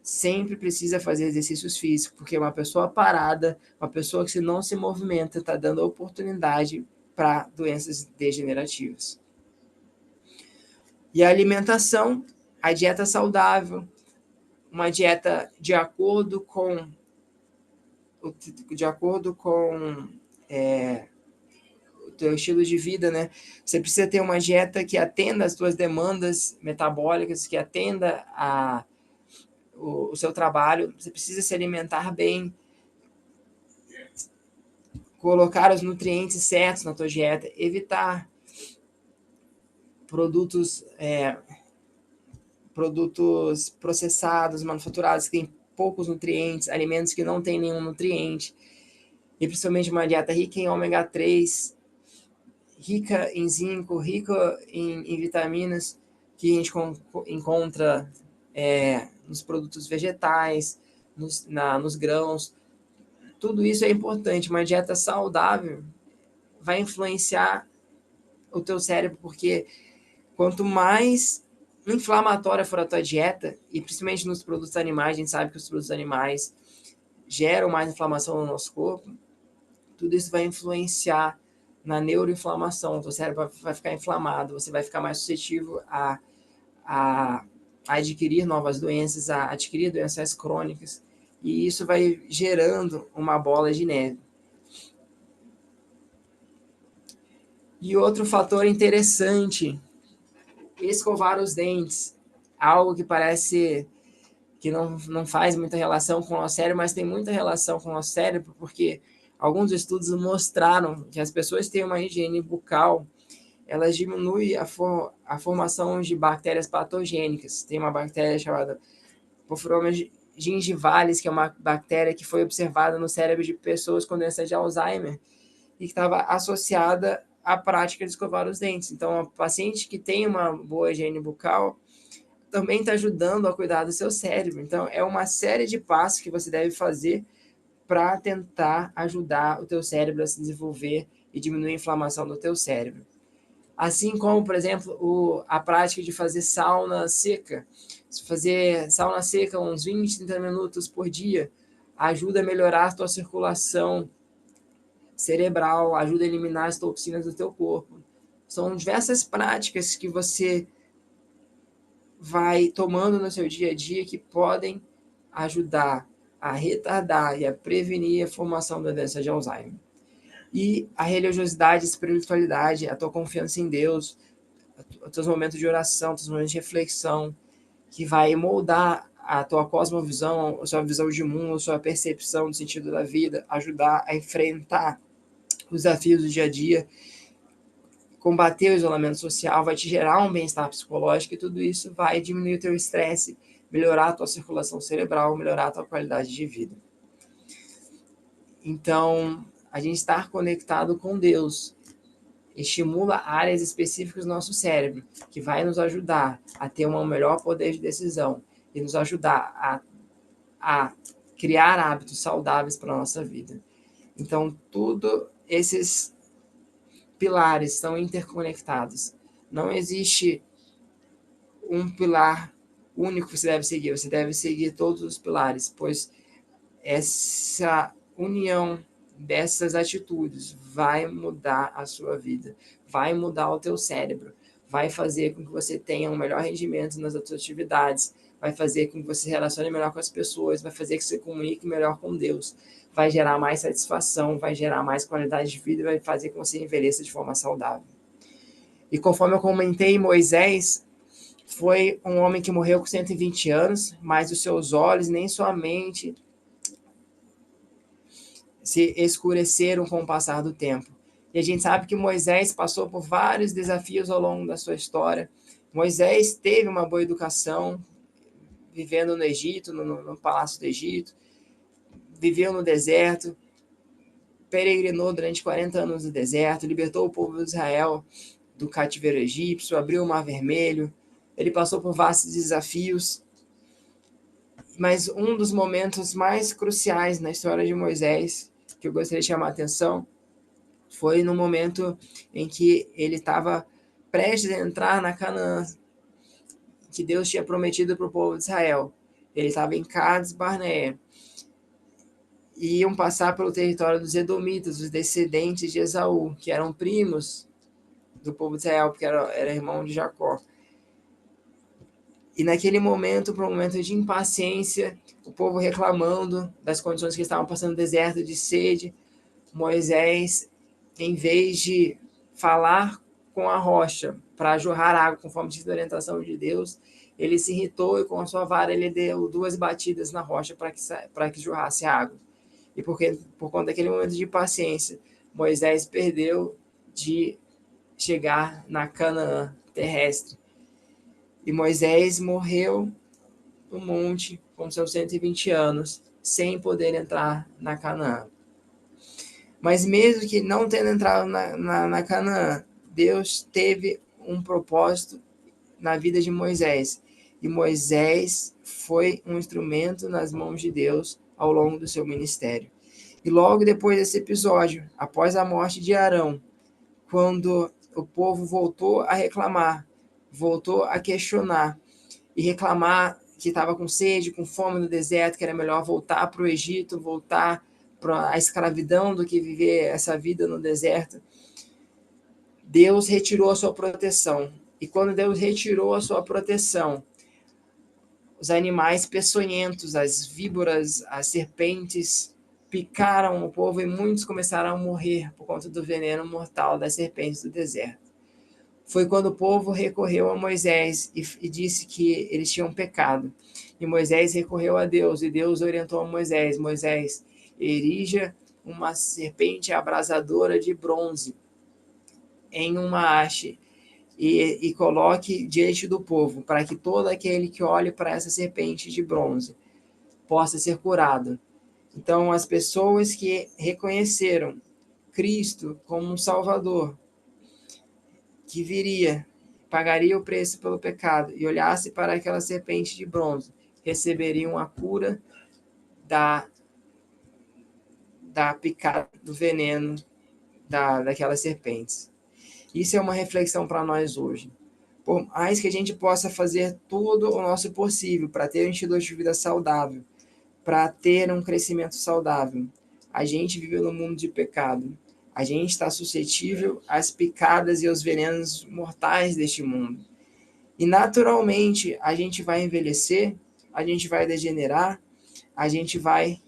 sempre precisa fazer exercícios físicos, porque uma pessoa parada, uma pessoa que não se movimenta, está dando oportunidade para doenças degenerativas. E a alimentação, a dieta saudável, uma dieta de acordo com o teu estilo de vida, né? Você precisa ter uma dieta que atenda às tuas demandas metabólicas, que atenda o seu trabalho. Você precisa se alimentar bem, colocar os nutrientes certos na tua dieta, evitar produtos processados, manufaturados, que têm poucos nutrientes, alimentos que não têm nenhum nutriente, e principalmente uma dieta rica em ômega 3, rica em zinco, rica em vitaminas, que a gente encontra nos produtos vegetais, nos grãos. Tudo isso é importante. Uma dieta saudável vai influenciar o teu cérebro, porque quanto mais inflamatória for a tua dieta, e principalmente nos produtos animais, a gente sabe que os produtos animais geram mais inflamação no nosso corpo, tudo isso vai influenciar na neuroinflamação, o teu cérebro vai ficar inflamado, você vai ficar mais suscetível a adquirir novas doenças, a adquirir doenças crônicas, e isso vai gerando uma bola de neve. E outro fator interessante, escovar os dentes, algo que parece que não faz muita relação com o nosso cérebro, mas tem muita relação com o nosso cérebro, porque alguns estudos mostraram que as pessoas que têm uma higiene bucal, elas diminuem a formação de bactérias patogênicas. Tem uma bactéria chamada Porphyromonas gingivalis, que é uma bactéria que foi observada no cérebro de pessoas com doença de Alzheimer e que estava associada à prática de escovar os dentes. Então, a paciente que tem uma boa higiene bucal também está ajudando a cuidar do seu cérebro. Então, é uma série de passos que você deve fazer para tentar ajudar o teu cérebro a se desenvolver e diminuir a inflamação do teu cérebro. Assim como, por exemplo, a prática de fazer sauna seca. Fazer sauna seca uns 20, 30 minutos por dia ajuda a melhorar a tua circulação cerebral, ajuda a eliminar as toxinas do teu corpo. São diversas práticas que você vai tomando no seu dia a dia que podem ajudar a retardar e a prevenir a formação da doença de Alzheimer. E a religiosidade, a espiritualidade, a tua confiança em Deus, os teus momentos de oração, os teus momentos de reflexão, que vai moldar a tua cosmovisão, a sua visão de mundo, a sua percepção do sentido da vida, ajudar a enfrentar os desafios do dia a dia, combater o isolamento social, vai te gerar um bem-estar psicológico e tudo isso vai diminuir o teu estresse, melhorar a tua circulação cerebral, melhorar a tua qualidade de vida. Então, a gente estar conectado com Deus estimula áreas específicas do nosso cérebro, que vai nos ajudar a ter um melhor poder de decisão e nos ajudar a criar hábitos saudáveis para a nossa vida. Então, tudo esses pilares estão interconectados. Não existe um pilar único que você deve seguir todos os pilares, pois essa união dessas atitudes vai mudar a sua vida, vai mudar o teu cérebro, vai fazer com que você tenha um melhor rendimento nas suas atividades, vai fazer com que você se relacione melhor com as pessoas, vai fazer que você comunique melhor com Deus, vai gerar mais satisfação, vai gerar mais qualidade de vida e vai fazer com que você envelheça de forma saudável. E conforme eu comentei, Moisés foi um homem que morreu com 120 anos, mas os seus olhos nem sua mente se escureceram com o passar do tempo. E a gente sabe que Moisés passou por vários desafios ao longo da sua história. Moisés teve uma boa educação, vivendo no Egito, no Palácio do Egito, viveu no deserto, peregrinou durante 40 anos no deserto, libertou o povo de Israel do cativeiro egípcio, abriu o Mar Vermelho. Ele passou por vastos desafios, mas um dos momentos mais cruciais na história de Moisés, que eu gostaria de chamar a atenção, foi no momento em que ele estava prestes a entrar na Canaã, que Deus tinha prometido para o povo de Israel. Ele estava em Cades Barneia. E iam passar pelo território dos Edomitas, os descendentes de Esaú, que eram primos do povo de Israel, porque era irmão de Jacó. E naquele momento, por um momento de impaciência, o povo reclamando das condições que estavam passando no deserto, de sede, Moisés, em vez de falar com a rocha para jorrar água, conforme diz a orientação de Deus, ele se irritou e com a sua vara ele deu 2 batidas na rocha para que jorrasse água. E por conta daquele momento de impaciência, Moisés perdeu de chegar na Canaã terrestre. E Moisés morreu no monte com seus 120 anos, sem poder entrar na Canaã. Mas mesmo que não tendo entrado na Canaã, Deus teve um propósito na vida de Moisés. E Moisés foi um instrumento nas mãos de Deus ao longo do seu ministério. E logo depois desse episódio, após a morte de Arão, quando o povo voltou a reclamar, voltou a questionar e reclamar que estava com sede, com fome no deserto, que era melhor voltar para o Egito, voltar para a escravidão do que viver essa vida no deserto, Deus retirou a sua proteção. E quando Deus retirou a sua proteção, os animais peçonhentos, as víboras, as serpentes, picaram o povo e muitos começaram a morrer por conta do veneno mortal das serpentes do deserto. Foi quando o povo recorreu a Moisés e disse que eles tinham pecado. E Moisés recorreu a Deus, e Deus orientou a Moisés: Moisés, erija uma serpente abrasadora de bronze em uma haste e coloque diante do povo, para que todo aquele que olhe para essa serpente de bronze possa ser curado. Então, as pessoas que reconheceram Cristo como um Salvador, que viria, pagaria o preço pelo pecado e olhasse para aquela serpente de bronze, receberiam a cura da picada do veneno daquelas serpentes. Isso é uma reflexão para nós hoje. Por mais que a gente possa fazer tudo o nosso possível para ter um estilo de vida saudável, para ter um crescimento saudável, a gente vive no mundo de pecado. A gente está suscetível às picadas e aos venenos mortais deste mundo. E naturalmente a gente vai envelhecer, a gente vai degenerar, a gente vai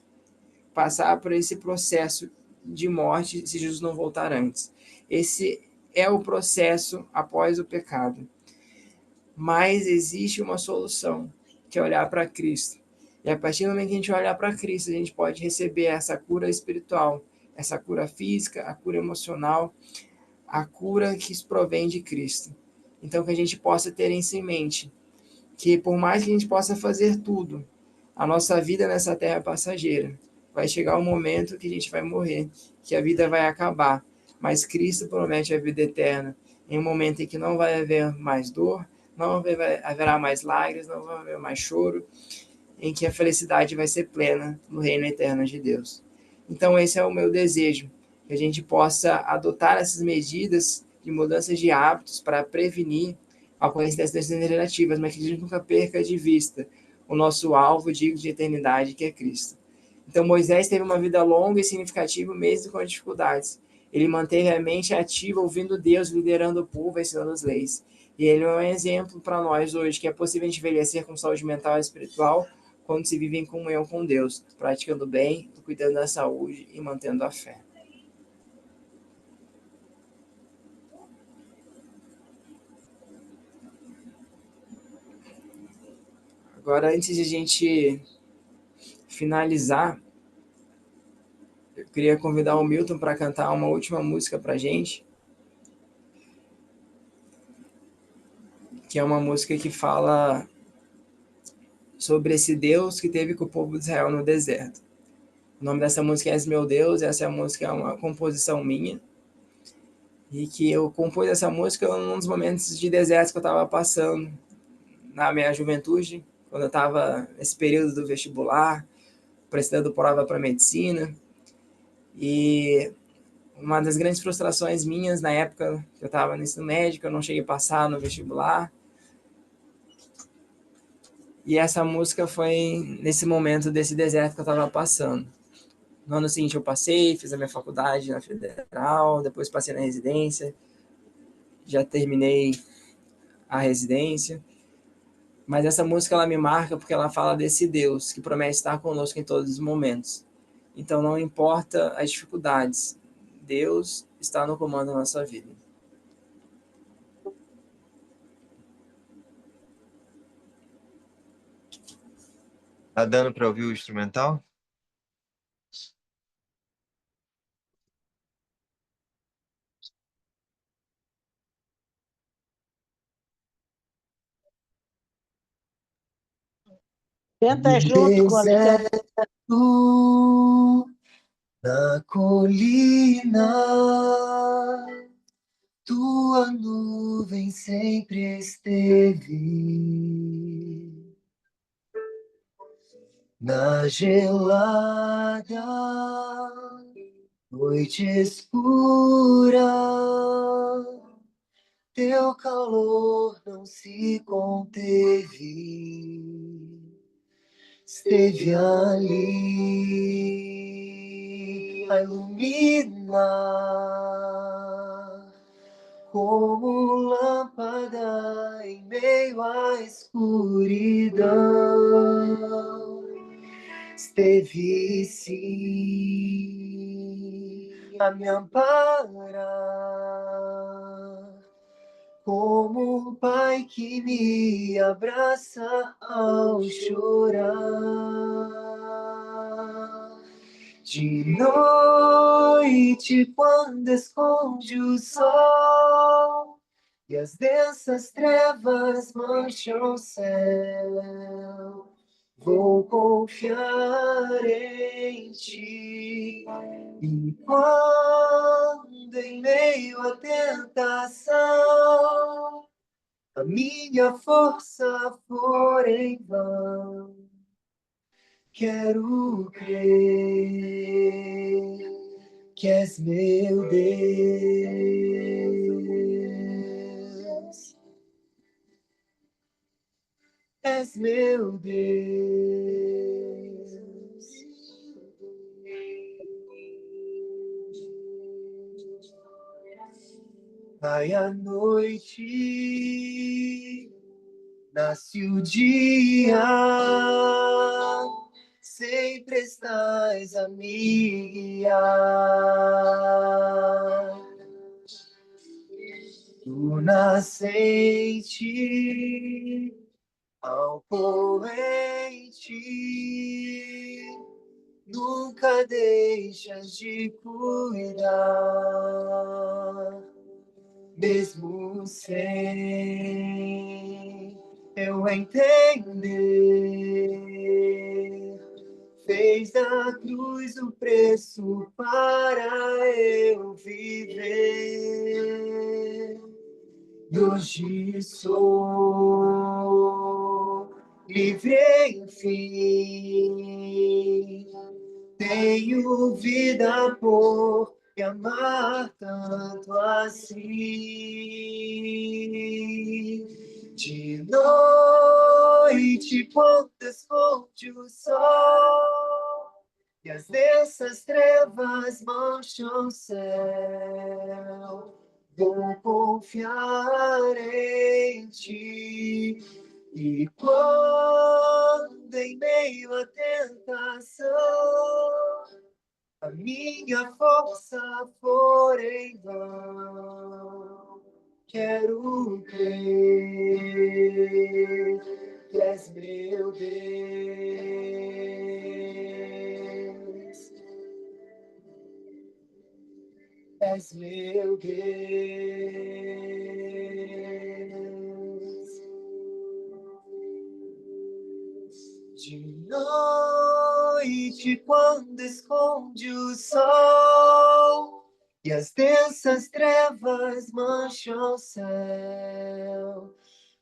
passar por esse processo de morte se Jesus não voltar antes. Esse é o processo após o pecado. Mas existe uma solução, que é olhar para Cristo. E a partir do momento que a gente olhar para Cristo, a gente pode receber essa cura espiritual, essa cura física, a cura emocional, a cura que provém de Cristo. Então, que a gente possa ter isso em mente, que por mais que a gente possa fazer tudo, a nossa vida nessa terra é passageira. Vai chegar um momento que a gente vai morrer, que a vida vai acabar, mas Cristo promete a vida eterna, em um momento em que não vai haver mais dor, não haverá mais lágrimas, não vai haver mais choro, em que a felicidade vai ser plena no reino eterno de Deus. Então esse é o meu desejo, que a gente possa adotar essas medidas de mudanças de hábitos para prevenir a ocorrência dessas degenerativas, mas que a gente nunca perca de vista o nosso alvo digno de eternidade, que é Cristo. Então, Moisés teve uma vida longa e significativa, mesmo com dificuldades. Ele manteve a mente ativa, ouvindo Deus, liderando o povo, ensinando as leis. E ele é um exemplo para nós hoje, que é possível envelhecer com saúde mental e espiritual quando se vive em comunhão com Deus, praticando o bem, cuidando da saúde e mantendo a fé. Agora, antes de a gente finalizar, eu queria convidar o Milton para cantar uma última música para a gente, que é uma música que fala sobre esse Deus que teve com o povo de Israel no deserto. O nome dessa música é És Meu Deus, essa música é uma composição minha, e que eu compus essa música num dos momentos de deserto que eu estava passando na minha juventude, quando eu estava nesse período do vestibular, prestando prova para medicina, e uma das grandes frustrações minhas na época que eu estava no ensino médio, eu não cheguei a passar no vestibular, e essa música foi nesse momento desse deserto que eu estava passando. No ano seguinte eu passei, fiz a minha faculdade na Federal, depois passei na residência, já terminei a residência, mas essa música ela me marca porque ela fala desse Deus que promete estar conosco em todos os momentos. Então não importa as dificuldades, Deus está no comando da nossa vida. Tá dando para ouvir o instrumental? Canta junto com a Alexandre. Na colina, tua nuvem sempre esteve. Na gelada noite escura, teu calor não se conteve. Esteve ali a iluminar, como lâmpada em meio à escuridão. Esteve sim a me amparar, como um pai que me abraça ao chorar. De noite, quando esconde o sol e as densas trevas mancham o céu, vou confiar em ti. E quando em meio à tentação a minha força for em vão, quero crer que és meu Deus. És meu Deus. Vai a noite, nasce o dia, sempre estás a me guiar. Do nascente ao poente, nunca deixas de cuidar. Mesmo sem eu entender, fez da cruz o preço para eu viver. E hoje sou livre, enfim, tenho vida por me amar tanto assim. De noite, quando esconde o sol e as densas trevas mancham o céu. Vou confiar em ti. E quando em meio à tentação a minha força for em vão, quero crer que és meu Deus, és meu Deus. De noite, quando esconde o sol e as densas trevas mancham o céu,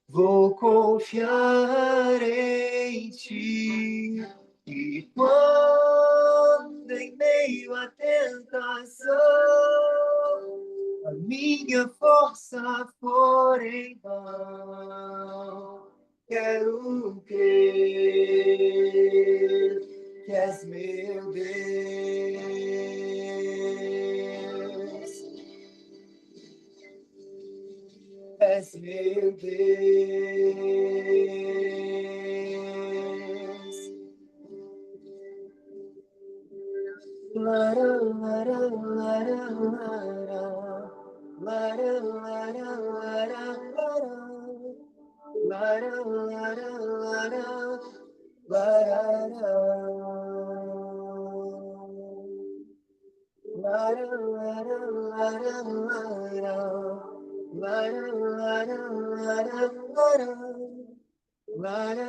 vou confiar em ti. E quando em meio à tentação a minha força for em vão, quero crer que és meu Deus, és meu Deus. Lara, lara, lara, lara, lara, lara, lara, lara. Lara, lara, lara, lara, lara, lara, lara, lara, lara,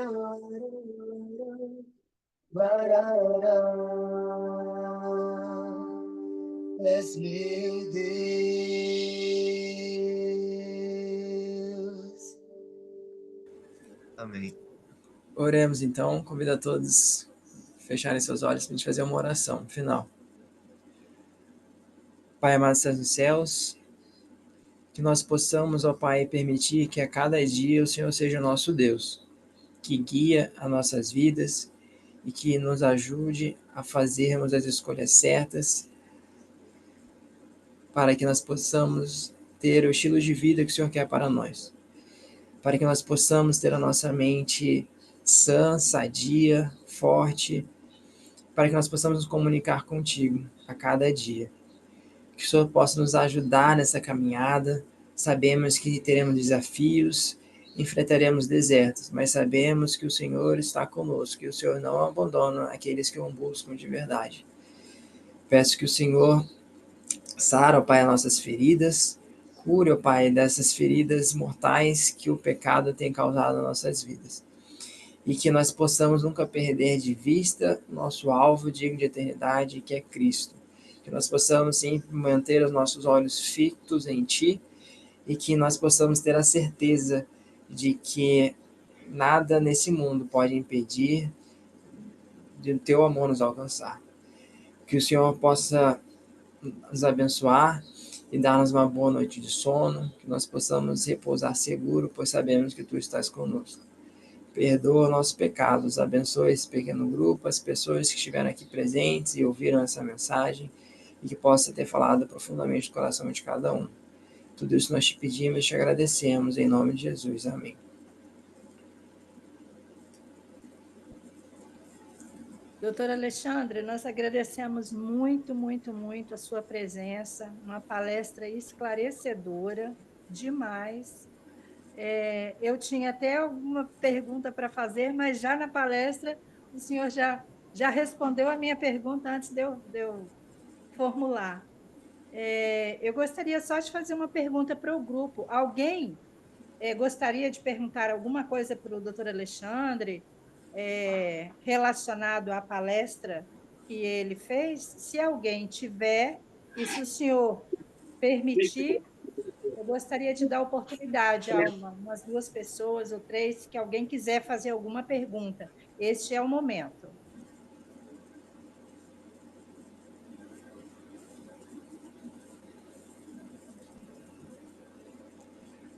lara, lara, és meu Deus. Amém. Oremos então, convido a todos a fecharem seus olhos para a gente fazer uma oração final. Pai amado, estás nos céus, que nós possamos, ó Pai, permitir que a cada dia o Senhor seja o nosso Deus, que guia as nossas vidas e que nos ajude a fazermos as escolhas certas para que nós possamos ter o estilo de vida que o Senhor quer para nós, para que nós possamos ter a nossa mente sã, sadia, forte, para que nós possamos nos comunicar contigo a cada dia. Que o Senhor possa nos ajudar nessa caminhada. Sabemos que teremos desafios, enfrentaremos desertos, mas sabemos que o Senhor está conosco, que o Senhor não abandona aqueles que o buscam de verdade. Peço que o Senhor sara, ó Pai, as nossas feridas, cure, ó Pai, dessas feridas mortais que o pecado tem causado nas nossas vidas. E que nós possamos nunca perder de vista nosso alvo digno de eternidade, que é Cristo. Que nós possamos sempre manter os nossos olhos fitos em Ti e que nós possamos ter a certeza de que nada nesse mundo pode impedir de o Teu amor nos alcançar. Que o Senhor possa nos abençoar e dar-nos uma boa noite de sono, que nós possamos repousar seguro, pois sabemos que Tu estás conosco. Perdoa nossos pecados, abençoa esse pequeno grupo, as pessoas que estiveram aqui presentes e ouviram essa mensagem e que possa ter falado profundamente no coração de cada um. Tudo isso nós te pedimos e te agradecemos, em nome de Jesus. Amém. Doutor Alexandre, nós agradecemos muito, muito, muito a sua presença, uma palestra esclarecedora, demais. Eu tinha até alguma pergunta para fazer, mas já na palestra o senhor já respondeu a minha pergunta antes de eu formular. Eu gostaria só de fazer uma pergunta para o grupo. Alguém gostaria de perguntar alguma coisa para o doutor Alexandre relacionado à palestra que ele fez? Se alguém tiver, e se o senhor permitir, eu gostaria de dar oportunidade a umas 2 pessoas ou 3, que alguém quiser fazer alguma pergunta. Este é o momento.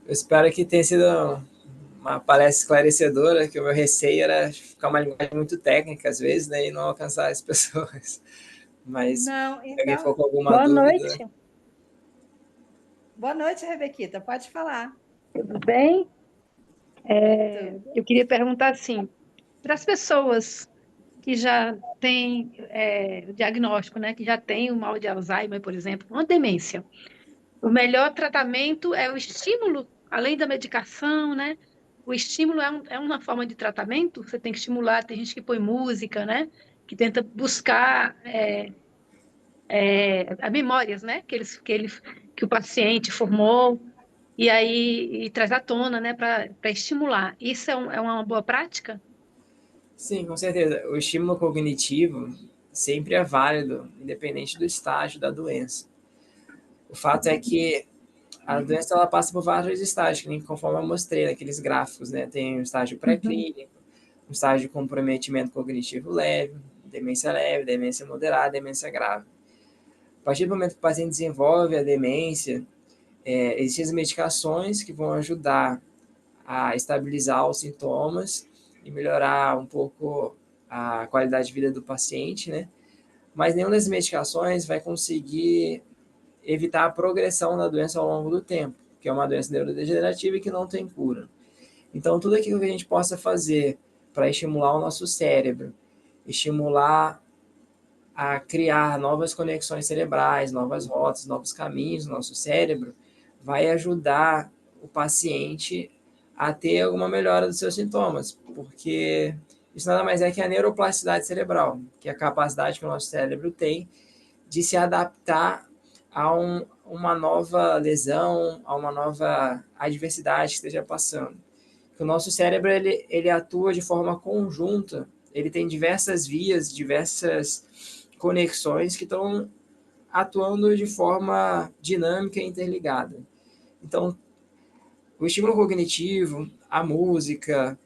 Eu espero que tenha sido uma palestra esclarecedora, que o meu receio era ficar uma linguagem muito técnica, às vezes, né, e não alcançar as pessoas. Mas Não, se alguém então, for com alguma Boa dúvida... noite, boa noite, Rebequita, pode falar. tudo bem? Tudo. Eu queria perguntar assim, para as pessoas que já têm o diagnóstico, né, que já têm o mal de Alzheimer, por exemplo, uma demência, o melhor tratamento é o estímulo, além da medicação, né? O estímulo é uma forma de tratamento, você tem que estimular, tem gente que põe música, né? Que tenta buscar as memórias, né? Que o paciente formou, e aí e traz à tona, né, para estimular. Isso é uma boa prática? Sim, com certeza. O estímulo cognitivo sempre é válido, independente do estágio da doença. O fato é que a doença ela passa por vários estágios, que nem conforme eu mostrei naqueles gráficos, né? Tem um estágio Uhum. pré-clínico, um estágio de comprometimento cognitivo leve, demência moderada, demência grave. A partir do momento que o paciente desenvolve a demência, existem as medicações que vão ajudar a estabilizar os sintomas e melhorar um pouco a qualidade de vida do paciente, né? Mas nenhuma das medicações vai conseguir evitar a progressão da doença ao longo do tempo, que é uma doença neurodegenerativa e que não tem cura. Então, tudo aquilo que a gente possa fazer para estimular o nosso cérebro, estimular a criar novas conexões cerebrais, novas rotas, novos caminhos no nosso cérebro, vai ajudar o paciente a ter alguma melhora dos seus sintomas, porque isso nada mais é que a neuroplasticidade cerebral, que é a capacidade que o nosso cérebro tem de se adaptar a uma nova lesão, a uma nova adversidade que esteja passando. O nosso cérebro ele atua de forma conjunta, ele tem diversas vias, diversas conexões que estão atuando de forma dinâmica e interligada. Então, o estímulo cognitivo, a música,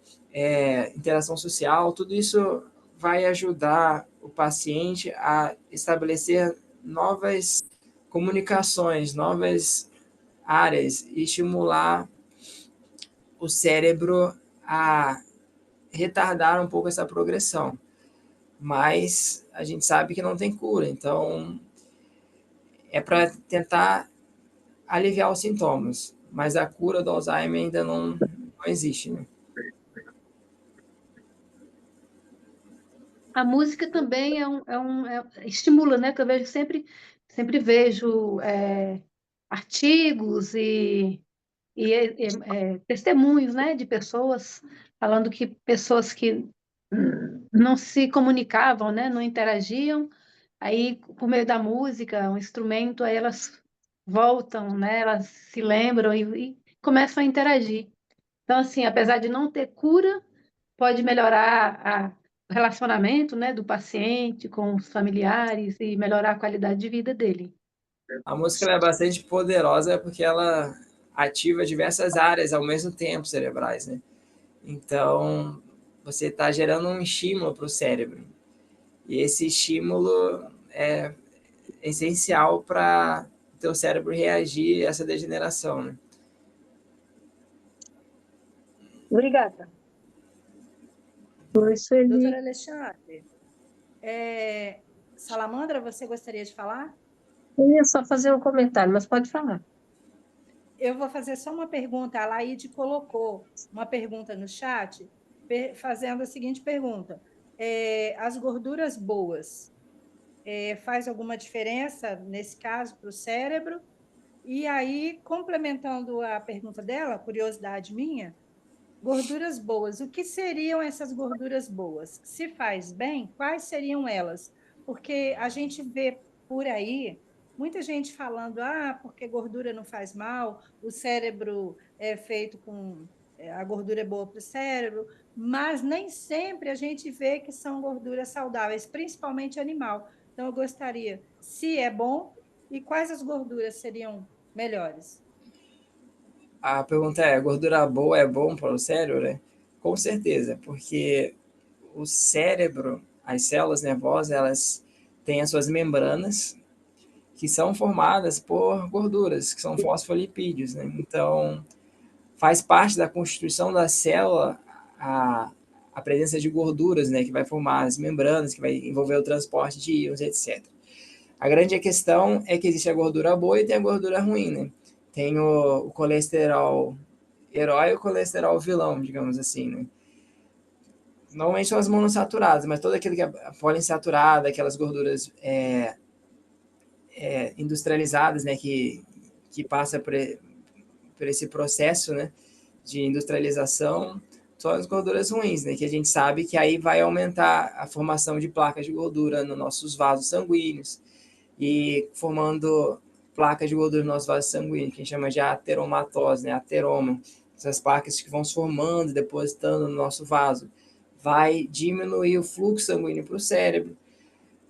interação social, tudo isso vai ajudar o paciente a estabelecer novas comunicações, novas áreas e estimular o cérebro a retardar um pouco essa progressão. Mas a gente sabe que não tem cura, então é para tentar aliviar os sintomas, mas a cura do Alzheimer ainda não existe, né? A música também estimula, né? Que eu vejo sempre vejo artigos e testemunhos, né, de pessoas falando que pessoas que não se comunicavam, né, não interagiam, aí por meio da música, um instrumento, aí elas voltam, né, elas se lembram e começam a interagir. Então, assim, apesar de não ter cura, pode melhorar o relacionamento, né, do paciente com os familiares e melhorar a qualidade de vida dele. A música ela é bastante poderosa porque ela ativa diversas áreas ao mesmo tempo cerebrais, né? Então, você está gerando um estímulo para o cérebro. E esse estímulo é essencial para o teu cérebro reagir a essa degeneração, né? Obrigada. Isso Doutor ele... Alexandre, Salamandra, você gostaria de falar? Eu ia só fazer um comentário, mas pode falar. Eu vou fazer só uma pergunta. A Laide colocou uma pergunta no chat, fazendo a seguinte pergunta: as gorduras boas faz alguma diferença nesse caso para o cérebro? E aí, complementando a pergunta dela, curiosidade minha, gorduras boas, o que seriam essas gorduras boas? Se faz bem, quais seriam elas? Porque a gente vê por aí muita gente falando, porque gordura não faz mal, o cérebro é feito com. A gordura é boa para o cérebro, mas nem sempre a gente vê que são gorduras saudáveis, principalmente animal. Então, eu gostaria, se é bom, e quais as gorduras seriam melhores? A pergunta é: gordura boa é bom para o cérebro, né? Com certeza, porque o cérebro, as células nervosas, elas têm as suas membranas que são formadas por gorduras, que são fosfolipídios, né? Então, faz parte da constituição da célula a presença de gorduras, né, que vai formar as membranas, que vai envolver o transporte de íons, etc. A grande questão é que existe a gordura boa e tem a gordura ruim, né? Tem o colesterol herói e o colesterol vilão, digamos assim, né? Normalmente são as monossaturadas, mas todo aquilo que é poliinsaturada, aquelas gorduras industrializadas, né, que passa por esse processo, né, de industrialização, são as gorduras ruins, né, que a gente sabe que aí vai aumentar a formação de placas de gordura nos nossos vasos sanguíneos e formando placas de gordura nos nossos vasos sanguíneos, que a gente chama de ateromatose, né, ateroma. Essas placas que vão se formando e depositando no nosso vaso. Vai diminuir o fluxo sanguíneo para o cérebro,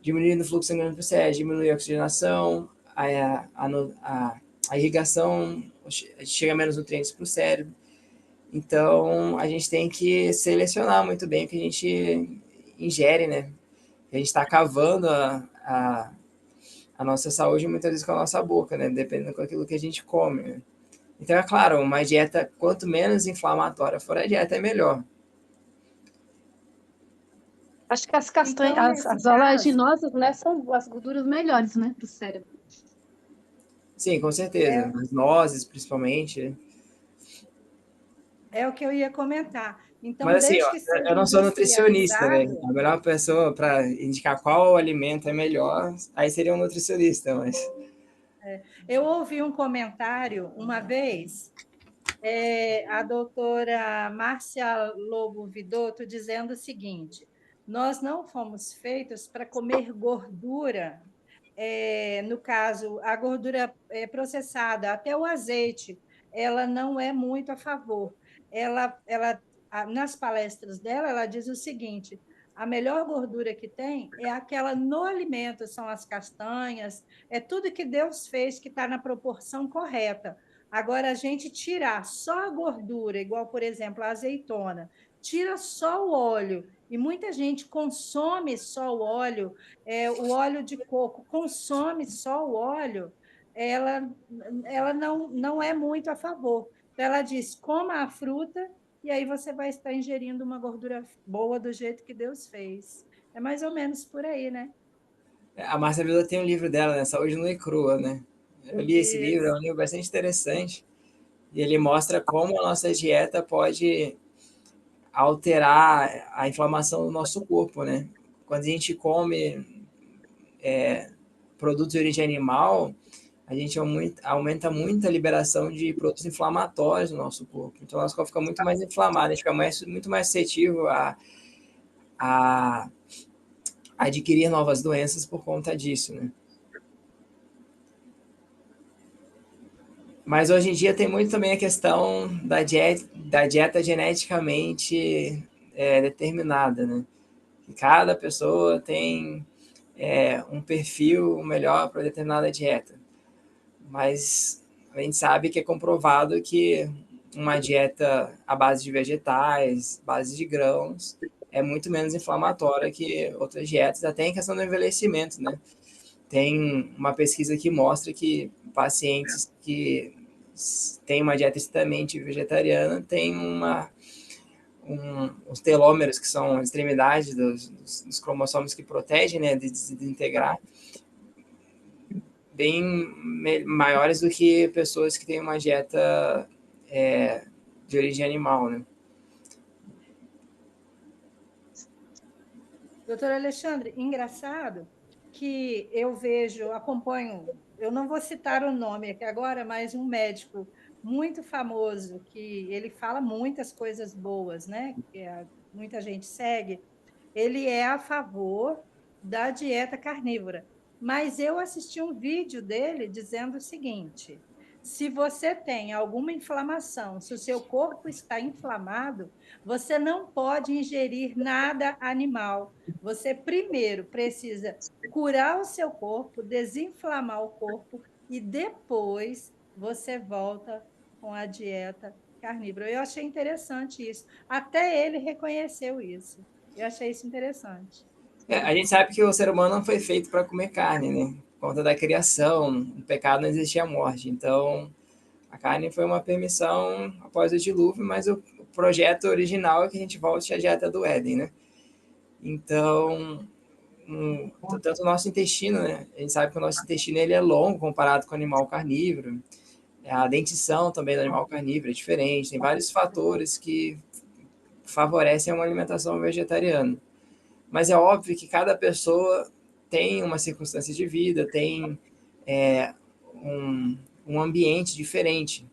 diminuindo o fluxo sanguíneo para o cérebro, diminuir a oxigenação, a irrigação, chega menos nutrientes para o cérebro. Então, a gente tem que selecionar muito bem o que a gente ingere, né? A gente está cavando a nossa saúde muitas vezes com a nossa boca, né? Dependendo daquilo que a gente come, né? Então, é claro, uma dieta, quanto menos inflamatória for a dieta, é melhor. Acho que as Então, castanhas, as oleaginosas, né, são as gorduras melhores, né, para o cérebro. Sim, com certeza. As nozes, principalmente. É o que eu ia comentar. Então, Mas assim, desde ó, que seja eu não sou nutricionista, né? industrializado, A melhor pessoa para indicar qual alimento é melhor, aí seria um nutricionista, mas... eu ouvi um comentário uma vez, a doutora Márcia Lobo Vidotto dizendo o seguinte: nós não fomos feitos para comer gordura, no caso, a gordura processada, até o azeite, ela não é muito a favor. Nas palestras dela, ela diz o seguinte: a melhor gordura que tem é aquela no alimento, são as castanhas, é tudo que Deus fez que está na proporção correta. Agora, a gente tirar só a gordura, igual, por exemplo, a azeitona, tira só o óleo, e muita gente consome só o óleo de coco, consome só o óleo, ela não é muito a favor. Então, ela diz: coma a fruta, e aí você vai estar ingerindo uma gordura boa do jeito que Deus fez. É mais ou menos por aí, né? A Márcia Vila tem um livro dela, né? Saúde nua e crua, né? Eu li esse livro, é um Isso. livro bastante interessante. E ele mostra como a nossa dieta pode alterar a inflamação do nosso corpo, né? Quando a gente come produtos de origem animal, a gente aumenta muito a liberação de produtos inflamatórios no nosso corpo. Então, o nosso corpo fica muito mais inflamado, a gente fica muito mais suscetível a adquirir novas doenças por conta disso, né? Mas hoje em dia tem muito também a questão da dieta geneticamente determinada, né? Que cada pessoa tem um perfil melhor para determinada dieta. Mas a gente sabe que é comprovado que uma dieta à base de vegetais, base de grãos, é muito menos inflamatória que outras dietas, até em questão do envelhecimento, né? Tem uma pesquisa que mostra que pacientes que têm uma dieta estritamente vegetariana têm os telômeros, que são as extremidades dos cromossomos que protegem, né, de desintegrar, bem maiores do que pessoas que têm uma dieta de origem animal, né? Doutor Alexandre, engraçado que eu vejo, acompanho, eu não vou citar o nome aqui agora, mas um médico muito famoso, que ele fala muitas coisas boas, né? Que muita gente segue. Ele é a favor da dieta carnívora. Mas eu assisti um vídeo dele dizendo o seguinte: se você tem alguma inflamação, se o seu corpo está inflamado, você não pode ingerir nada animal. Você primeiro precisa curar o seu corpo, desinflamar o corpo e depois você volta com a dieta carnívora. Eu achei interessante isso. Até ele reconheceu isso. Eu achei isso interessante. A gente sabe que o ser humano não foi feito para comer carne, né? Por conta da criação, no pecado não existia morte. Então, A carne foi uma permissão após o dilúvio, mas o projeto original é que a gente volte à dieta do Éden, né? Então, tanto o nosso intestino, né? A gente sabe que o nosso intestino ele é longo comparado com o animal carnívoro. A dentição também do animal carnívoro é diferente. Tem vários fatores que favorecem uma alimentação vegetariana. Mas é óbvio que cada pessoa tem uma circunstância de vida, tem um ambiente diferente.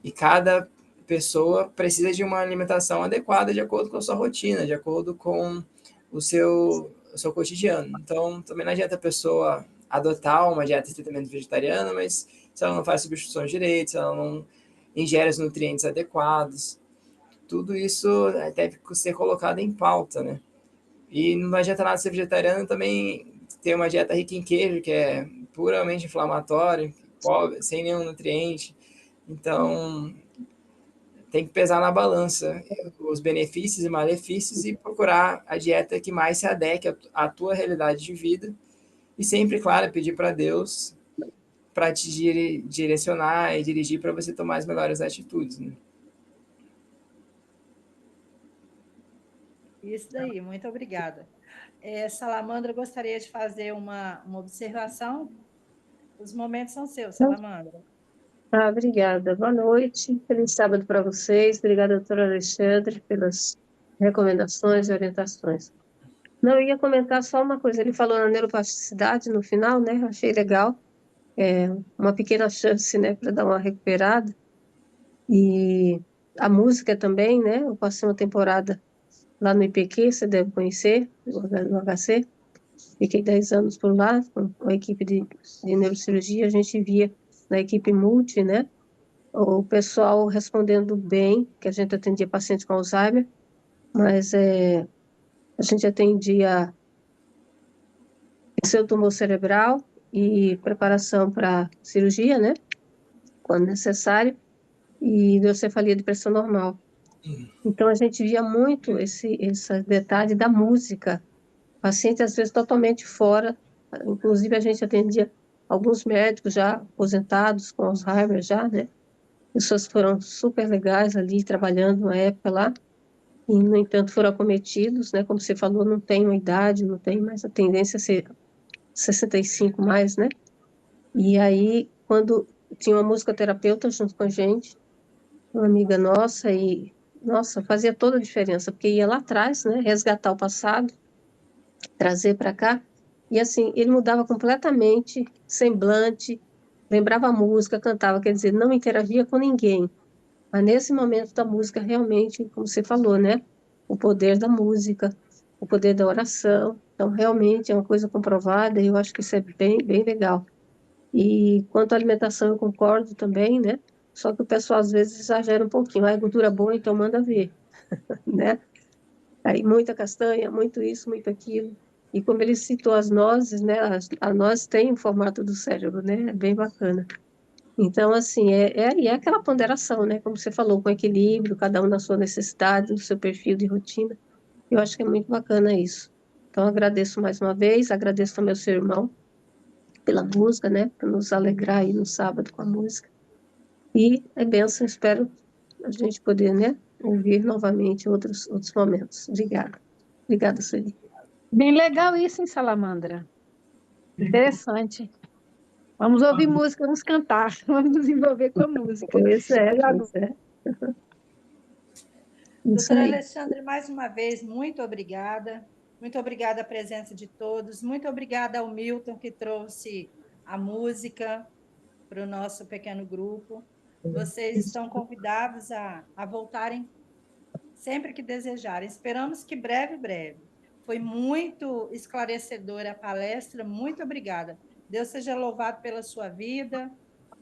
E cada pessoa precisa de uma alimentação adequada de acordo com a sua rotina, de acordo com o seu cotidiano. Então, também não adianta a pessoa adotar uma dieta estritamente vegetariana, mas se ela não faz substituições direito, se ela não ingere os nutrientes adequados, tudo isso deve ser colocado em pauta, né? E não adianta nada ser vegetariano também ter uma dieta rica em queijo, que é puramente inflamatório, pobre, sem nenhum nutriente. Então, tem que pesar na balança os benefícios e malefícios e procurar a dieta que mais se adeque à tua realidade de vida. E sempre, claro, pedir para Deus para te direcionar e dirigir para você tomar as melhores atitudes, né? Isso daí, muito obrigada. Salamandra, gostaria de fazer uma observação. Os momentos são seus, Salamandra. Obrigada. Boa noite. Feliz sábado para vocês. Obrigada, doutora Alexandre, pelas recomendações e orientações. Não, eu ia comentar só uma coisa. Ele falou na neuroplasticidade no final, né? Achei legal. Uma pequena chance, né, para dar uma recuperada. E a música também, né? Eu passei uma temporada lá no IPQ, você deve conhecer, no HC. Fiquei 10 anos por lá, com a equipe de neurocirurgia. A gente via na equipe multi, né? O pessoal respondendo bem, que a gente atendia paciente com Alzheimer, mas a gente atendia seu tumor cerebral e preparação para cirurgia, né? Quando necessário, e deucefalia de pressão normal. Então, a gente via muito esse detalhe da música. Paciente, às vezes, totalmente fora. Inclusive, a gente atendia alguns médicos já aposentados com Alzheimer já, né? Pessoas que foram super legais ali, trabalhando na época lá, e, no entanto, foram acometidos, né? Como você falou, não tem uma idade, não tem mais a tendência a ser 65 mais, né? E aí, quando tinha uma musicoterapeuta junto com a gente, uma amiga nossa, e, nossa, fazia toda a diferença, porque ia lá atrás, né? Resgatar o passado, trazer para cá, e assim, ele mudava completamente, semblante, lembrava a música, cantava, quer dizer, não interagia com ninguém. Mas nesse momento da música, realmente, como você falou, né? O poder da música, o poder da oração. Então, realmente é uma coisa comprovada e eu acho que isso é bem, bem legal. E quanto à alimentação, eu concordo também, né? Só que o pessoal às vezes exagera um pouquinho. Ah, é gordura boa, então manda ver, né? Aí muita castanha, muito isso, muito aquilo. E como ele citou as nozes, né? A noz tem o formato do cérebro, né? É bem bacana. Então, assim, e é aquela ponderação, né? Como você falou, com equilíbrio, cada um na sua necessidade, no seu perfil de rotina. Eu acho que é muito bacana isso. Então, agradeço mais uma vez, agradeço também ao seu irmão pela música, né? Por nos alegrar aí no sábado com a música. E é bênção, espero a gente poder, né? Ouvir novamente em outros momentos. Obrigada. Obrigada, Sueli. Bem legal isso, hein, Salamandra? Interessante. Vamos ouvir música, vamos cantar, vamos nos envolver com a música. Pois é, Obrigado. pois é. Isso Doutora aí. Alexandre, mais uma vez, muito obrigada. Muito obrigada a presença de todos. Muito obrigada ao Milton, que trouxe a música para o nosso pequeno grupo. Vocês estão convidados a voltarem sempre que desejarem. Esperamos que breve, breve. Foi muito esclarecedora a palestra. Muito obrigada. Deus seja louvado pela sua vida,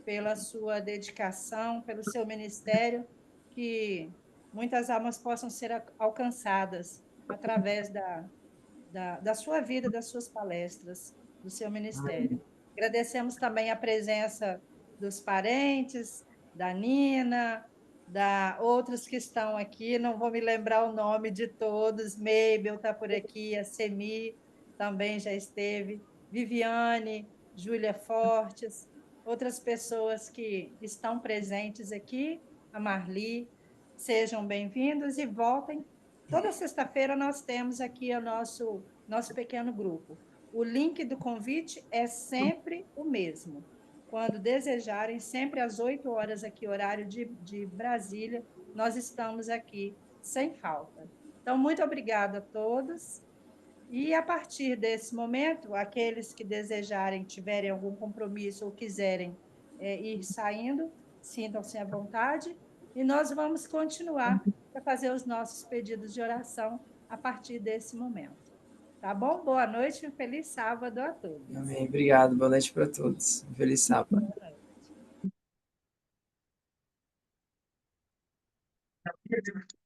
pela sua dedicação, pelo seu ministério, que muitas almas possam ser alcançadas através da sua vida, das suas palestras, do seu ministério. Agradecemos também a presença dos parentes, da Nina, da outros que estão aqui, não vou me lembrar o nome de todos, Mabel está por aqui, a Semi também já esteve, Viviane, Júlia Fortes, outras pessoas que estão presentes aqui, a Marli, sejam bem-vindos e voltem. Toda sexta-feira nós temos aqui o nosso pequeno grupo. O link do convite é sempre o mesmo. Quando desejarem, sempre às 8 horas aqui, horário de Brasília, nós estamos aqui sem falta. Então, muito obrigada a todos. E a partir desse momento, aqueles que desejarem, tiverem algum compromisso ou quiserem ir saindo, sintam-se à vontade. E nós vamos continuar para fazer os nossos pedidos de oração a partir desse momento. Tá bom? Boa noite e um feliz sábado a todos. Amém. Obrigado. Boa noite para todos. Feliz sábado. Boa noite.